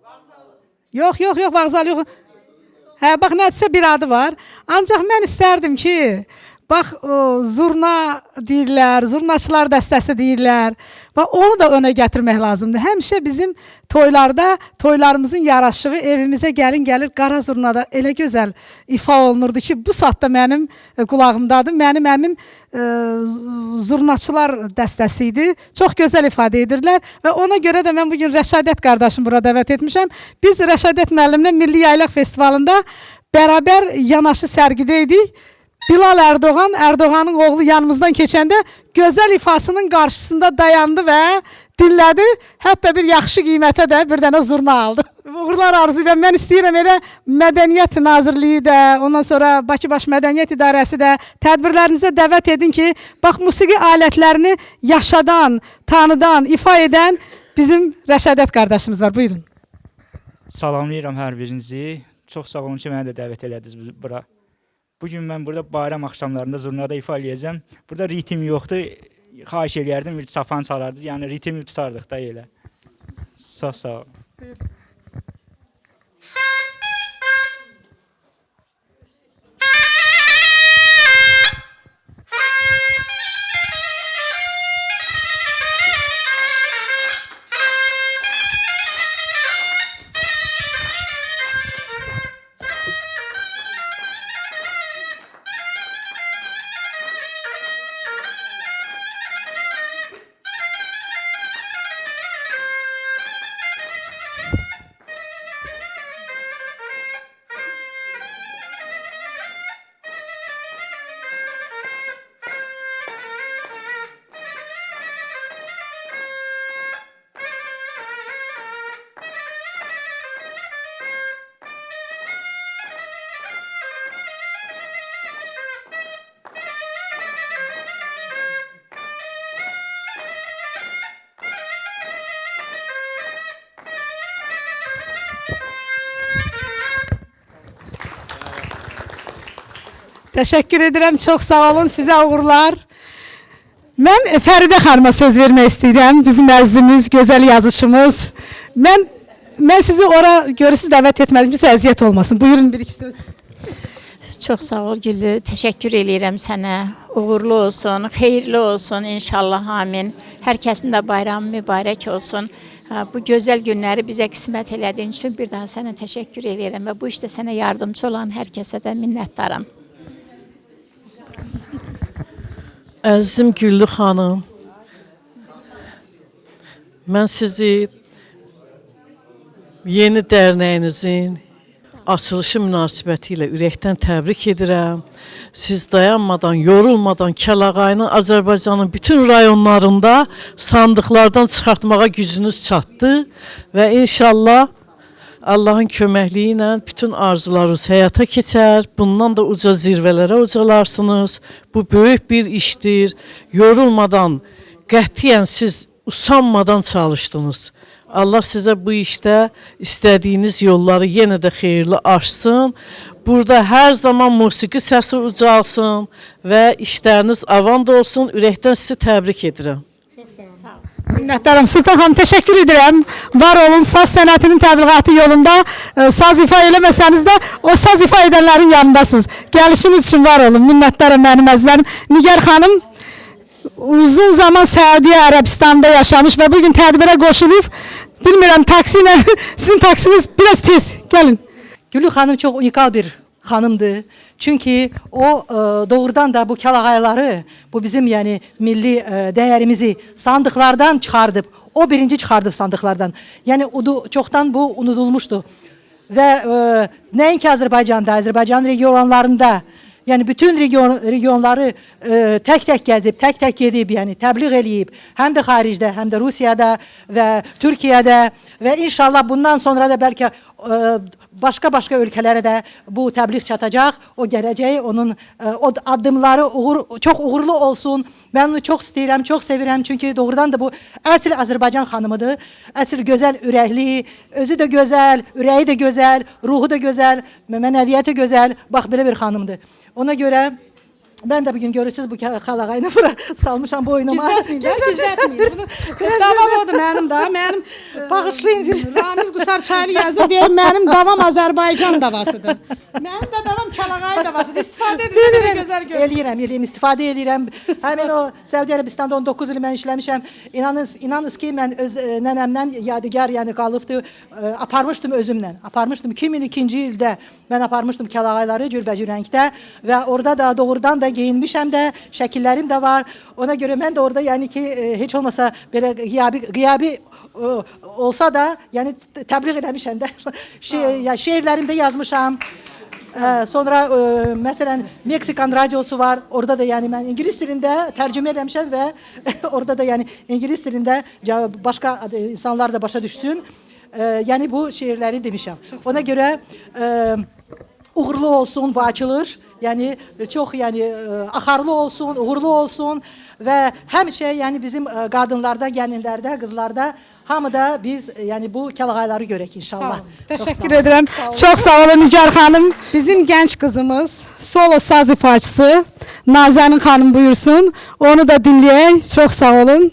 S1: Yox, vağzal yox. Hə, bax nədirsə bir adı var. Ancaq mən istərdim ki, bax zurna deyirlər, zurnaçılar dəstəsi deyirlər. Bax onu da önə gətirmək lazımdır. Həmişə bizim toylarda, toylarımızın yaraşığı evimizə gəlin gəlir, qara zurnada elə gözəl ifa olunurdu ki, bu saatda mənim qulağımdadır. Mənim əmim zurnaçılar dəstəsi idi. Çox gözəl ifadə edirlər və ona görə də mən bugün Rəşadət qardaşım bura dəvət etmişəm. Biz Rəşadət müəllimlə Milli Yaylaq Festivalında bərabər yanaşı sərgidə idik. Bilal Erdoğan, Erdoğanın oğlu yanımızdan keçəndə gözəl ifasının qarşısında dayandı və dinlədi. Hətta bir yaxşı qiymətə də bir dənə zurna aldı. Uğurlar arzu edirəm. Mən istəyirəm elə Mədəniyyət Nazirliyi də, ondan sonra Bakı Baş Mədəniyyət İdarəsi də tədbirlərinizə dəvət edin ki, bax musiqi alətlərini yaşadan, tanıdan, ifa edən bizim Rəşadət qardaşımız var. Buyurun.
S2: Salamlayıram hər birinizi. Çox sağ olun ki, məni də dəvət elədiniz bura. Bugün mən burada bayram axşamlarında zurnada ifa eləyəcəm. Burada ritim yoxdur. Xahiş eləyərdim, bir sapan salardı. Yəni ritmi tutardıq da elə. Sağ ol.
S1: Təşəkkür edirəm, çox sağ olun, sizə uğurlar. Mən Fəridə xanıma söz vermək istəyirəm, bizim əzizimiz, gözəl yazışımız. Mən sizi ora görürsünüz dəvət etmədim, bizə əziyyət olmasın. Buyurun, bir-iki söz.
S22: Çox sağ ol Güllü, təşəkkür edirəm sənə. Uğurlu olsun, xeyirli olsun inşallah, amin. Hər kəsin də bayramı mübarək olsun. Bu gözəl günləri bizə qismət elədiyin üçün bir daha sənə təşəkkür edirəm və bu işdə sənə yardımcı olan hər kəsə də minnətdaram.
S23: Əzizim Güllü xanım, mən sizi yeni dərnəyinizin açılışı münasibəti ilə ürəkdən təbrik edirəm. Siz dayanmadan, yorulmadan Kəlağayının Azərbaycanın bütün rayonlarında sandıqlardan çıxartmağa gücünüz çatdı və inşallah Allahın köməkliyi ilə bütün arzularınız həyata keçər. Bundan da uca zirvələrə ucalarsınız. Bu böyük bir işdir. Yorulmadan, qətiyyən siz usanmadan çalışdınız. Allah sizə bu işdə istədiyiniz yolları yenə də xeyirli açsın. Burada hər zaman musiqi səsi ucalsın və işləriniz avan da olsun. Ürəkdən sizi təbrik edirəm.
S1: Minnətdaram. Sultan xanım, təşəkkür edirəm. Var olun, saz sənətinin təbliğatı yolunda saz ifa eləməsəniz də o saz ifa edənlərin yanındasınız. Gəlişiniz üçün var olun. Minnətdaram mənim əzizlərim. Nigar xanım uzun zaman Səudiyyə Ərəbistanında yaşamış və bugün tədbirə qoşulub. Bilmirəm, taksi ilə, sizin taksiniz biraz tez. Gəlin.
S24: Güllü xanım çox unikal bir
S3: xanımdır. Çünki o doğrudan da bu kəlağayları, bu bizim yəni milli dəyərimizi sandıqlardan çıxardıb, o birinci çıxardıb sandıqlardan. Yəni çoxdan bu unudulmuşdu. Və nəinki Azərbaycanda, Azərbaycan regionlarında, yəni bütün regionları tək-tək gəzib, tək-tək gedib, yəni təbliğ eləyib, həm də xaricdə, həm də Rusiyada və Türkiyədə və inşallah bundan sonra da bəlkə başqa ölkələrə də bu təbliğ çatacaq, o gələcək, onun o addımları çox uğurlu olsun. Mən onu çox istəyirəm, çox sevirəm, çünki doğrudan da bu əsl Azərbaycan xanımıdır. Əsl gözəl ürəkli, özü də gözəl, ürəyi də gözəl, ruhu da gözəl, mənəviyyəti gözəl, bax belə bir xanımdır. Ona görə ben de bugün görürsünüz bu xalağayını bura salmışam boynuma.
S1: Gizlətməyin. Davam odur mənim da. Mənim
S3: bağışlayın bir.
S1: Ramiz Qusar Çaylı yazır deyir, mənim davam Azərbaycan davasıdır. Mənim də davam Kəlağay davasıdır. İstifadə edirəm, belə gözəl görünür.
S3: Eləyirəm, istifadə eləyirəm. Həmin o Səudiyyə Ərəbistanda 19 il mən işləmişəm. İnanınız ki, mən öz nənəmdən yadigar yəni qalıbdı. Aparmışdım özümlə. Aparmışdım 2002-ci ildə mən aparmışdım Kəlağayları cürbəcür rəngdə və orada da doğrudan da geyinmişəm də, şəkillərim də var. Ona görə mən də orada yəni ki, heç olmasa belə qiyabi olsa da, yəni təbliğ eləmişəm də. Şeirlərimdə yazmışam. Sonra məsələn Meksikan radiosu var. Orada da yəni mən ingilis dilində tərcümə eləmişəm və orada da yəni ingilis dilində başqa insanlar da başa düşsün. Yəni bu şeirləri demişəm. Ona görə uğurlu olsun bu açılış. Yəni çox yəni axarlı olsun, uğurlu olsun və həmişə yəni bizim qadınlarda, gəlinlərdə, qızlarda hamıda biz yəni bu kəlağayları görək inşallah.
S1: Təşəkkür edirəm. Çox sağ olun Nigar xanım. Bizim gənc qızımız, solo saz ifaçısı Nazənin xanım buyursun. Onu da dinləyək. Çox sağ olun.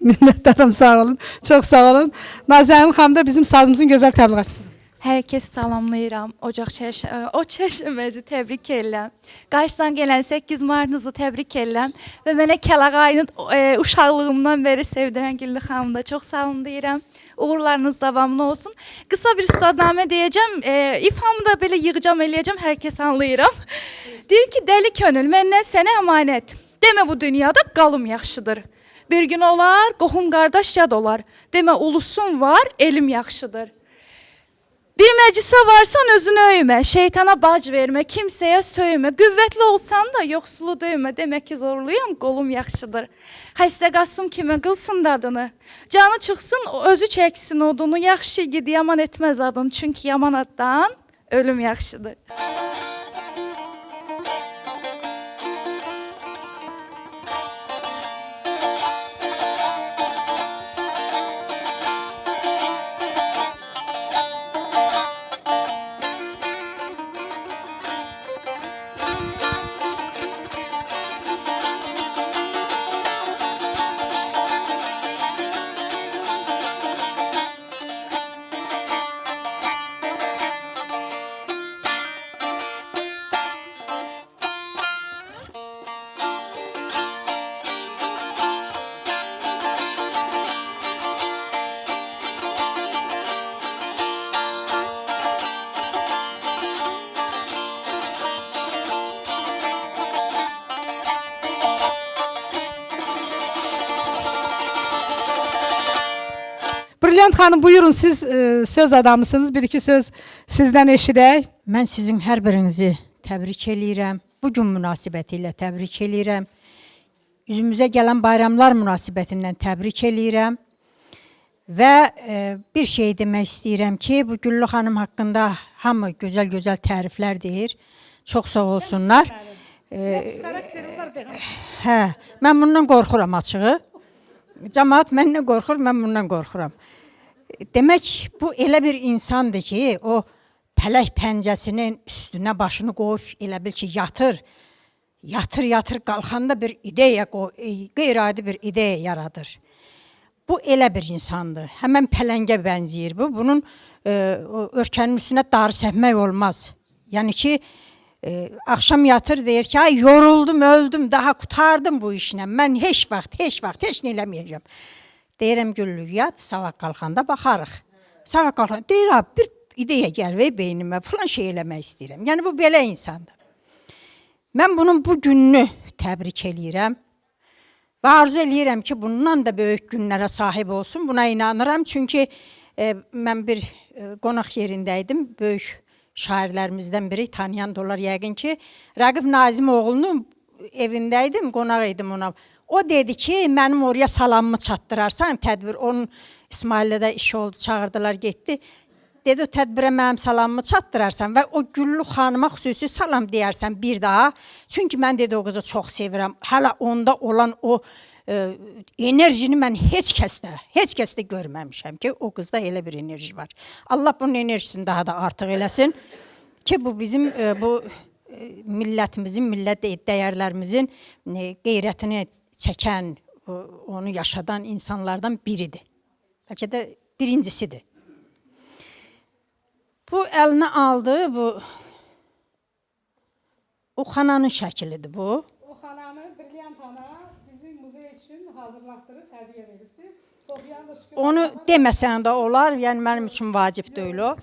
S1: Minnətdaram, sağ olun. Çox sağ olun. Nazənin xanım da bizim sazımızın gözəl təbliğatçısıdır.
S4: Hər kəs salamlayıram. O çərşəməzi təbrik edirəm. Qarşıdan gələn 8 martınızı təbrik edirəm və mənə Kəlağayını uşaqlığımdan bəri sevdirən Güllü xanım da çox sağ olun deyirəm. Uğurlarınız davamlı olsun. Qısa bir üstadnamə deyəcəm. İfamı da belə yığacam, eləyəcəm, hər kəs anlayıram. Deyir ki, dəli könül, məndən sənə əmanət. Demə bu dünyada qalım yaxşıdır. Bir gün olar, qohum qardaş yad olar. Demə ulusun var, elm yaxşıdır. Bir məclisə varsan özünü öymə, şeytana bac vermə, kimsəyə söymə, qüvvətli olsan da yoxsulu döymə, demək ki zorluyam, qolum yaxşıdır. Xəstə qasım kimə qılsın dadını, canı çıxsın, özü çəksin odunu, yaxşı igid yaman etməz adını, çünki yaman addan ölüm yaxşıdır.
S1: Brilliant xanım buyurun, siz söz adamısınız. Bir iki söz sizdən eşidək.
S5: Mən sizin hər birinizi təbrik eləyirəm. Bu gün münasibəti ilə təbrik eləyirəm. Üzümüzə gələn bayramlar münasibətindən təbrik eləyirəm. Və bir şey demək istəyirəm ki, bu Güllü xanım haqqında hamı gözəl-gözəl təriflər deyir. Çox sağ olsunlar. Mən bundan qorxuram açığı. Cəmaət məndən qorxur, mən bundan qorxuram. Demək, bu elə bir insandır ki, o pələk pəncəsinin üstünə başını qoyub, elə bil ki, yatır. Yatır, qalxanda bir ideya, qeyri-adi bir ideya yaradır. Bu elə bir insandır. Həmən pələngə bənzəyir bu. Bunun örkənin üstünə darı səpmək olmaz. Yəni ki, axşam yatır, deyir ki, ay yoruldum, öldüm, daha qutardım bu işlə. Mən heç vaxt nə eləməyəcəm. Deyirəm Güllü, yat, sabah qalxanda baxarıq. Sabah qalxanda, deyir, bir ideya gəlvək beynimə, falan şey eləmək istəyirəm. Yəni bu belə insandır. Mən bunun bu gününü təbrik eləyirəm və arzu eləyirəm ki, bundan da böyük günlərə sahib olsun. Buna inanıram, çünki mən bir qonaq yerindəydim, böyük şairlərimizdən biri, tanıyan da olar yəqin ki, Rəqib Nazimoğlu'nun evindəydim, qonaq idim ona. O dedi ki, mənim oraya salamımı çatdırarsan, tədbir, onun İsmail'də iş oldu, çağırdılar, getdi. Dedi, o tədbirə mənim salamımı çatdırarsan və o Güllü xanıma xüsusi salam deyərsən bir daha. Çünki mən dedi, o qızı çox sevirəm. Hələ onda olan o enerjini mən heç kəsdə görməmişəm ki, o qızda elə bir enerji var. Allah bunun enerjisini daha da artıq eləsin ki, bu bizim bu millətimizin, millət dəyərlərimizin qeyrətini çəkən, onu yaşadan insanlardan biridir. Bəlkə də birincisidir. Bu əlinə aldı, bu o xananın şəklidir bu.
S1: O xananı Brilliant ana bizim muzey üçün hazırlatdırıb hədiyyə veribdi.
S5: Onu deməsən də olar, yəni mənim üçün vacib deyil o.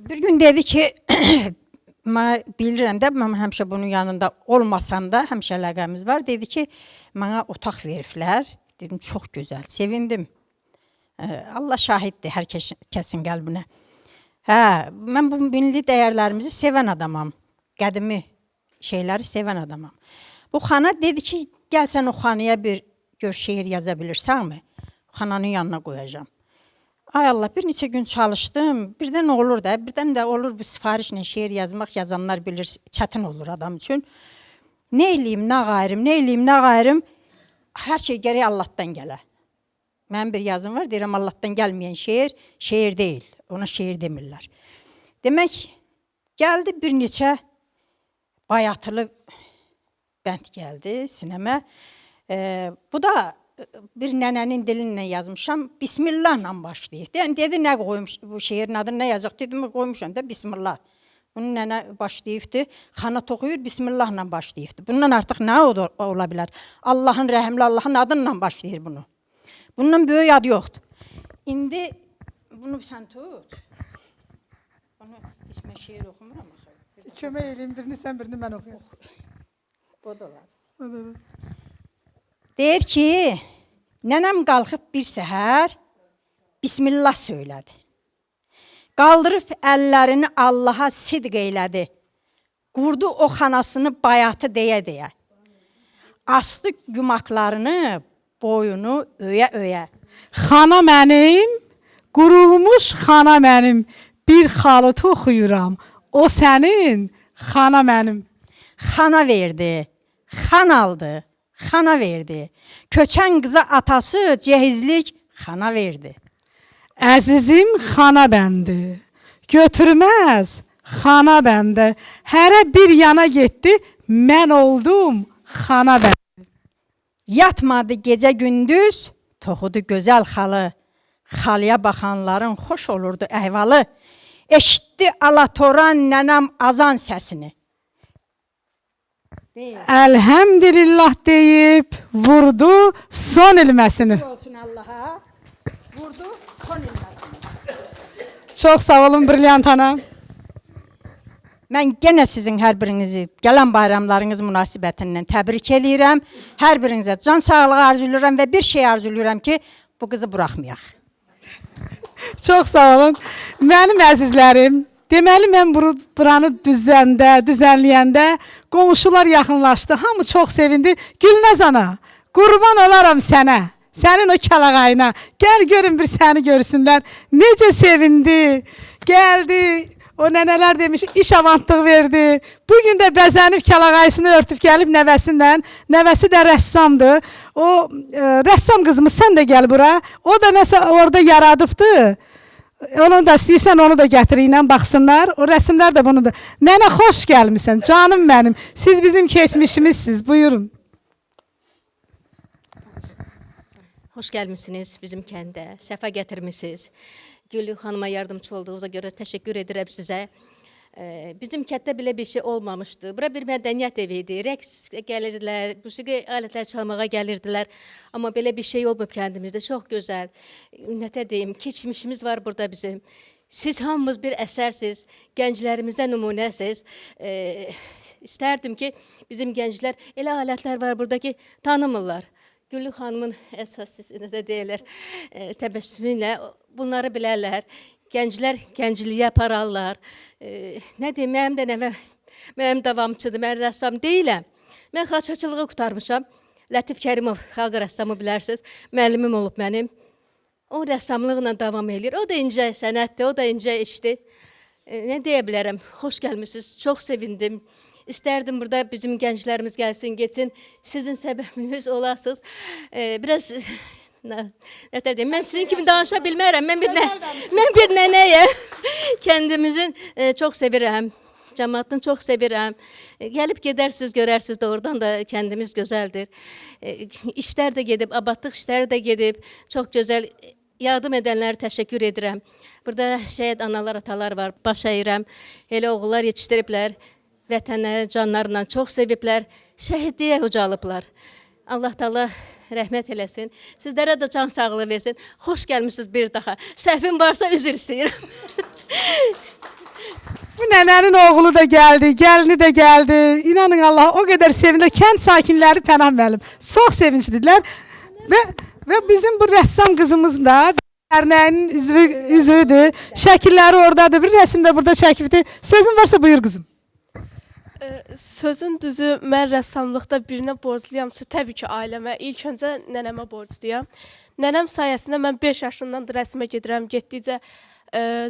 S5: Bir gün dedi ki, mən bilirəm də, mən həmişə bunun yanında olmasam da, həmişə əlaqəmiz var. Dedi ki, mənə otaq veriblər. Dedim, çox gözəl, sevindim. Allah şahiddir hər kəsin qəlbinə. Hə, mən bu milli dəyərlərimizi sevən adamam. Qədimi şeyləri sevən adamam. Bu xana dedi ki, gəl sən o xanaya bir gör şeir yaza bilirsənmi? Xananın yanına qoyacağım. Ay Allah, bir neçə gün çalışdım. Birdən olur da, birdən də olur bu sifarişlə şeir yazmaq, yazanlar bilir, çətin olur adam üçün. Nə eləyim, nə qayırım? Hər şey gərək Allahdan gələ. Mənim bir yazım var, deyirəm Allahdan gəlməyən şeir, şeir deyil. Ona şeir demirlər. Demək, gəldi bir neçə bayatılı bənd gəldi sinəmə. Bu da bir nənənin dilinlə yazmışam, Bismillahla başlayır. Yəni, dedi, nə qoymuş, bu şeirin adını nə yazıq? Dedim, qoymuşam da Bismillah. Bunun nənə başlayıbdır, xana toxuyur, Bismillahla başlayıbdır. Bundan artıq nə ola bilər? Allahın rəhimli, Allahın adınla başlayır bunu. Bundan böyük adı yoxdur. İndi bunu sən tut. Bunu heç mən şeir oxumuram axı.
S1: Kömək eləyim, birini sən, birini mən oxuyam.
S5: O da var. Deyir ki, nənəm qalxıb bir səhər Bismillah söylədi. Qaldırıb əllərini Allaha sidq eylədi. Qurdu o xanasını bayatı deyə-deyə. Astı yumaqlarını, boyunu öyə-öyə.
S1: Xana mənim, qurulmuş xana mənim, bir xalıt oxuyuram, o sənin, xana mənim.
S5: Xana verdi, xan aldı, xana verdi. Köçən qıza atası cehizlik xana verdi.
S1: Əzizim xana bəndi, götürməz xana bəndə. Hərə bir yana getdi, mən oldum xana bəndi.
S5: Yatmadı gecə gündüz, toxudu gözəl xalı. Xalıya baxanların xoş olurdu əhvalı. Eşitdi alatoran nənəm azan səsini.
S1: Əlhəmdülillah deyib, vurdu son ilməsini.
S5: Olsun Allaha, vurdu son ilməsini.
S1: Çox sağ olun Brilliant ana.
S5: Mən yenə sizin hər birinizi gələn bayramlarınız münasibətindən təbrik eləyirəm. Hər birinizə can sağlığı arzulayıram və bir şey arzulayıram ki, bu qızı buraxmayaq.
S1: Çox sağ olun. Mənim əzizlərim, deməli mən buranı düzənləyəndə qonşular yaxınlaşdı. Hamı çox sevindi. Gülnaz ana, qurban olaram sənə, sənin o kəlağayına. Gəl görün bir səni görsünlər. Necə sevindi, gəldi. O nənələr demiş, iş avantlıq verdi. Bugün də bəzənib kəlağayısını örtüb gəlib nəvəsindən. Nəvəsi də rəssamdır. O rəssam qızımız, sən də gəl bura. O da nəsə orada yaradıbdı. Onu da istəyirsən, onu da gətiriylə baxsınlar. O rəsmlər də bunudur. Nənə, xoş gəlmisən, canım mənim. Siz bizim keçmişimizsiz, buyurun.
S6: Xoş gəlmişsiniz bizim kəndə, səfa gətirmişsiniz. Güllü xanıma yardımcı olduğunuza görə təşəkkür edirəm sizə. Bizim kənddə belə bir şey olmamışdı. Bura bir mədəniyyət evi idi. Rəqs gəlirdilər, musiqi alətləri çalmağa gəlirdilər. Amma belə bir şey olmayıb kəndimizdə. Çox gözəl. Nətə deyim, keçmişimiz var burada bizim. Siz hamımız bir əsərsiz, gənclərimizə nümunəsiz. İstərdim ki, bizim gənclər elə alətlər var burada ki, tanımırlar. Güllü xanımın əsasını da deyirlər, təbəssümüylə bunları bilərlər. Gənclər gəncliyə apararlar. Nə deyim, mənim davamçıdır, mən rəssam deyiləm. Mən xalçaçılığı qurtarmışam. Lətif Kərimov, xalq rəssamı bilərsiniz, müəllimim olub mənim. O rəssamlıqla davam edir. O da incə sənətdir, o da incə işdir. Nə deyə bilərəm, xoş gəlmişsiniz, çox sevindim. İstərdim burada bizim gənclərimiz gəlsin, geçsin, sizin səbəbiniz olasınız. Biraz, nə deyim, mən sizin kimi danışa bilmərəm, mən bir nənəyəm. Kəndimizin çox sevirəm. Cəmaatını çox sevirəm. Gəlib gedərsiniz, görərsiniz də oradan da kəndimiz gözəldir. İşlər də gedib, abadlıq işləri də gedib. Çox gözəl yardım edənlərə təşəkkür edirəm. Burada şəhid analar, atalar var, baş əyirəm. Elə oğullar yetişdiriblər, vətənləri canlarından çox seviblər, şəhidliyə ucalıblar. Allah Taala rəhmət eləsin. Sizlərə də can sağlığı versin. Xoş gəlmişsiniz bir daha. Səhvim varsa üzr istəyirəm.
S1: Bu nənənin oğlu da gəldi, gəlini də gəldi. İnanın Allah, o qədər sevinir. Kənd sakinləri Pənah müəllim çox sevinclidirlər. Və bizim bu rəssam qızımız da dərnəyin üzvüdür. Şəkilləri oradadır. Bir rəsm də burada çəkibdir. Sözün varsa buyur qızım.
S7: Sözün düzü, mən rəssamlıqda birinə borcluyamsa, təbii ki, ailəmə, ilk öncə nənəmə borcluyam. Nənəm sayəsində mən 5 yaşından da rəsmə gedirəm, getdikcə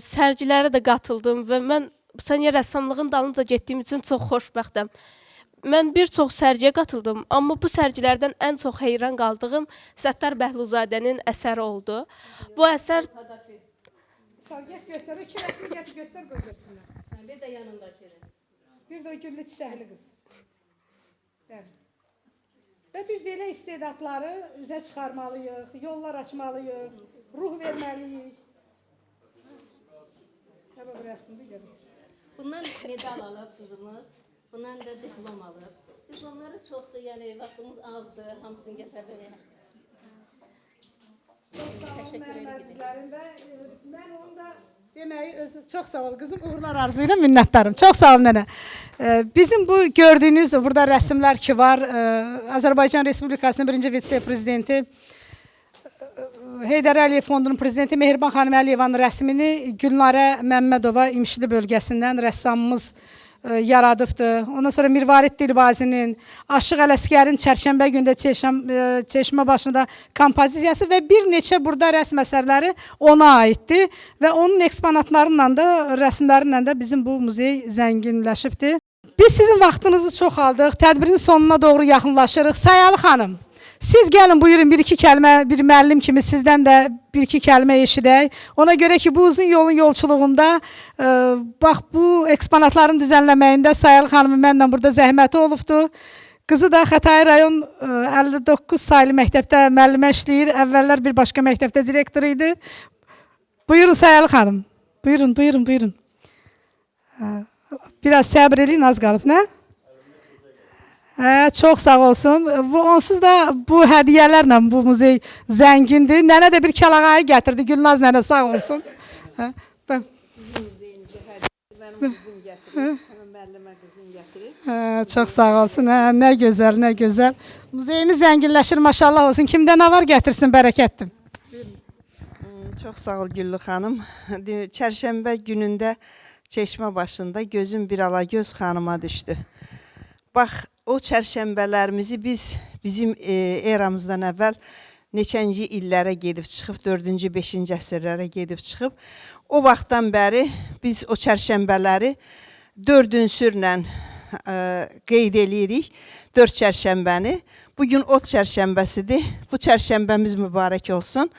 S7: sərgilərə də qatıldım və mən bu sənə rəssamlığın dalınca getdiyim üçün çox xoşbəxtəm. Mən bir çox sərgiyə qatıldım, amma bu sərgilərdən ən çox heyran qaldığım Səttar Bəhluzadənin əsəri oldu. Bu əsər...
S1: Göstər, iki rəsmi gətir, göstər, qoy görsünlər.
S6: Bir də yanındakı.
S1: Bir də o güllü çiçəkli qız. Və biz belə istedadları üzə çıxarmalıyıq, yollar açmalıyıq, ruh verməliyik.
S6: Bundan medal alıb qızımız, bundan da diplom alıb. Diplomları çoxdur, yəni vaxtımız azdır, hamısını gətirməyə. Təşəkkür edirəm.
S1: Mən onu da deməyi, çox sağ ol qızım, uğurlar arzulayıram, minnətdarım. Çox sağ ol nənə. Bizim bu gördüyünüz burada rəsmlər ki var, Azərbaycan Respublikasının 1-ci vitse-prezidenti Heydər Əliyev Fondunun prezidenti Mehriban xanım Əliyevanın rəsmini Gülnarə Məmmədova İmişli bölgəsindən rəssamımız yaradıbdır. Ondan sonra Mirvarid Dilbazinin, Aşıq Ələsgərin Çərşənbə gündə Çeşmə başında kompozisiyası və bir neçə burada rəsm əsərləri ona aiddir və onun eksponatlarıyla da, rəsmlərinlə də bizim bu muzey zənginləşibdir. Biz sizin vaxtınızı çox aldıq, tədbirin sonuna doğru yaxınlaşırıq. Sayalı xanım, siz gəlin buyurun bir-iki kəlmə, bir müəllim kimi sizdən də bir-iki kəlmə eşidək. Ona görə ki, bu uzun yolun yolçuluğunda, bax bu eksponatların düzənləməyində Sayalı xanımın mənlə burada zəhməti olubdur. Qızı da Xətai rayon 59 saylı məktəbdə müəllimə işləyir. Əvvəllər bir başqa məktəbdə direktor idi. Buyurun Sayalı xanım. Buyurun, buyurun, buyurun. Biraz səbr eləyin, az qalıb, nə? Çox sağ olsun. Onsuz da bu hədiyyələrlə bu muzey zəngindir. Nənə də bir kəlağayı gətirdi. Gülnaz nənə sağ olsun.
S15: Sizin muzeyinizə hədiyyə mənim qızım gətirib, həmin müəllimə qızım gətirib.
S1: Çox sağ olsun. Nə gözəl, nə gözəl. Muzeyimiz zənginləşir, maşallah olsun. Kimdə nə var gətirsin, bərəkətdir.
S8: Çox sağ ol Güllü xanım. Çərşənbə günündə Çeşmə başında gözüm bir alagöz xanıma düşdü. Bax, o çərşənbələrimizi bizim eramızdan əvvəl neçənci illərə gedib çıxıb, 4-cü, 5-ci əsrlərə gedib çıxıb. O vaxtdan bəri biz o çərşənbələri 4 ünsürlə qeyd eləyirik, 4 çərşənbəni. Bugün ot çərşənbəsidir, bu çərşənbəmiz mübarək olsun.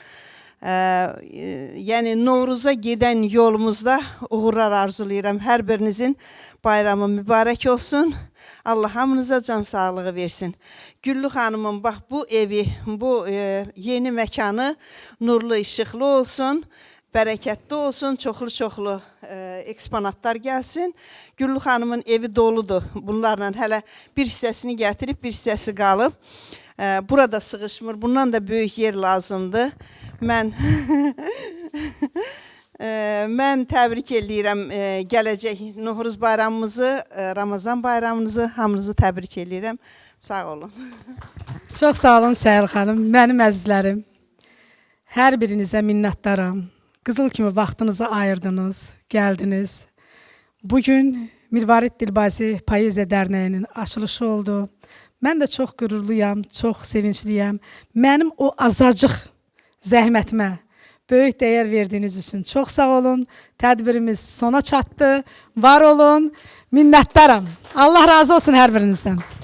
S8: Yəni Novruza gedən yolumuzda uğurlar arzulayıram. Hər birinizin bayramı mübarək olsun. Allah hamınıza can sağlığı versin. Güllü xanımın bax bu evi, bu yeni məkanı nurlu, işıqlı olsun, bərəkətli olsun, çoxlu eksponatlar gəlsin. Güllü xanımın evi doludur. Bunlarla hələ bir hissəsini gətirib, bir hissəsi qalıb. Burada sığışmır. Bundan da böyük yer lazımdır. Mən Mən təbrik eləyirəm gələcək Novruz bayramımızı, Ramazan bayramınızı, hamınızı təbrik eləyirəm. Sağ olun.
S1: Çox sağ olun Səhər xanım, mənim əzizlərim. Hər birinizə minnətdaram. Qızıl kimi vaxtınızı ayırdınız, gəldiniz. Bugün Mirvarid Dilbazi Poeziya Dərnəyinin açılışı oldu. Mən də çox qürurluyam, çox sevincliyəm. Mənim o azacıq zəhmətimə böyük dəyər verdiyiniz üçün çox sağ olun. Tədbirimiz sona çatdı. Var olun. Minnətdaram. Allah razı olsun hər birinizdən.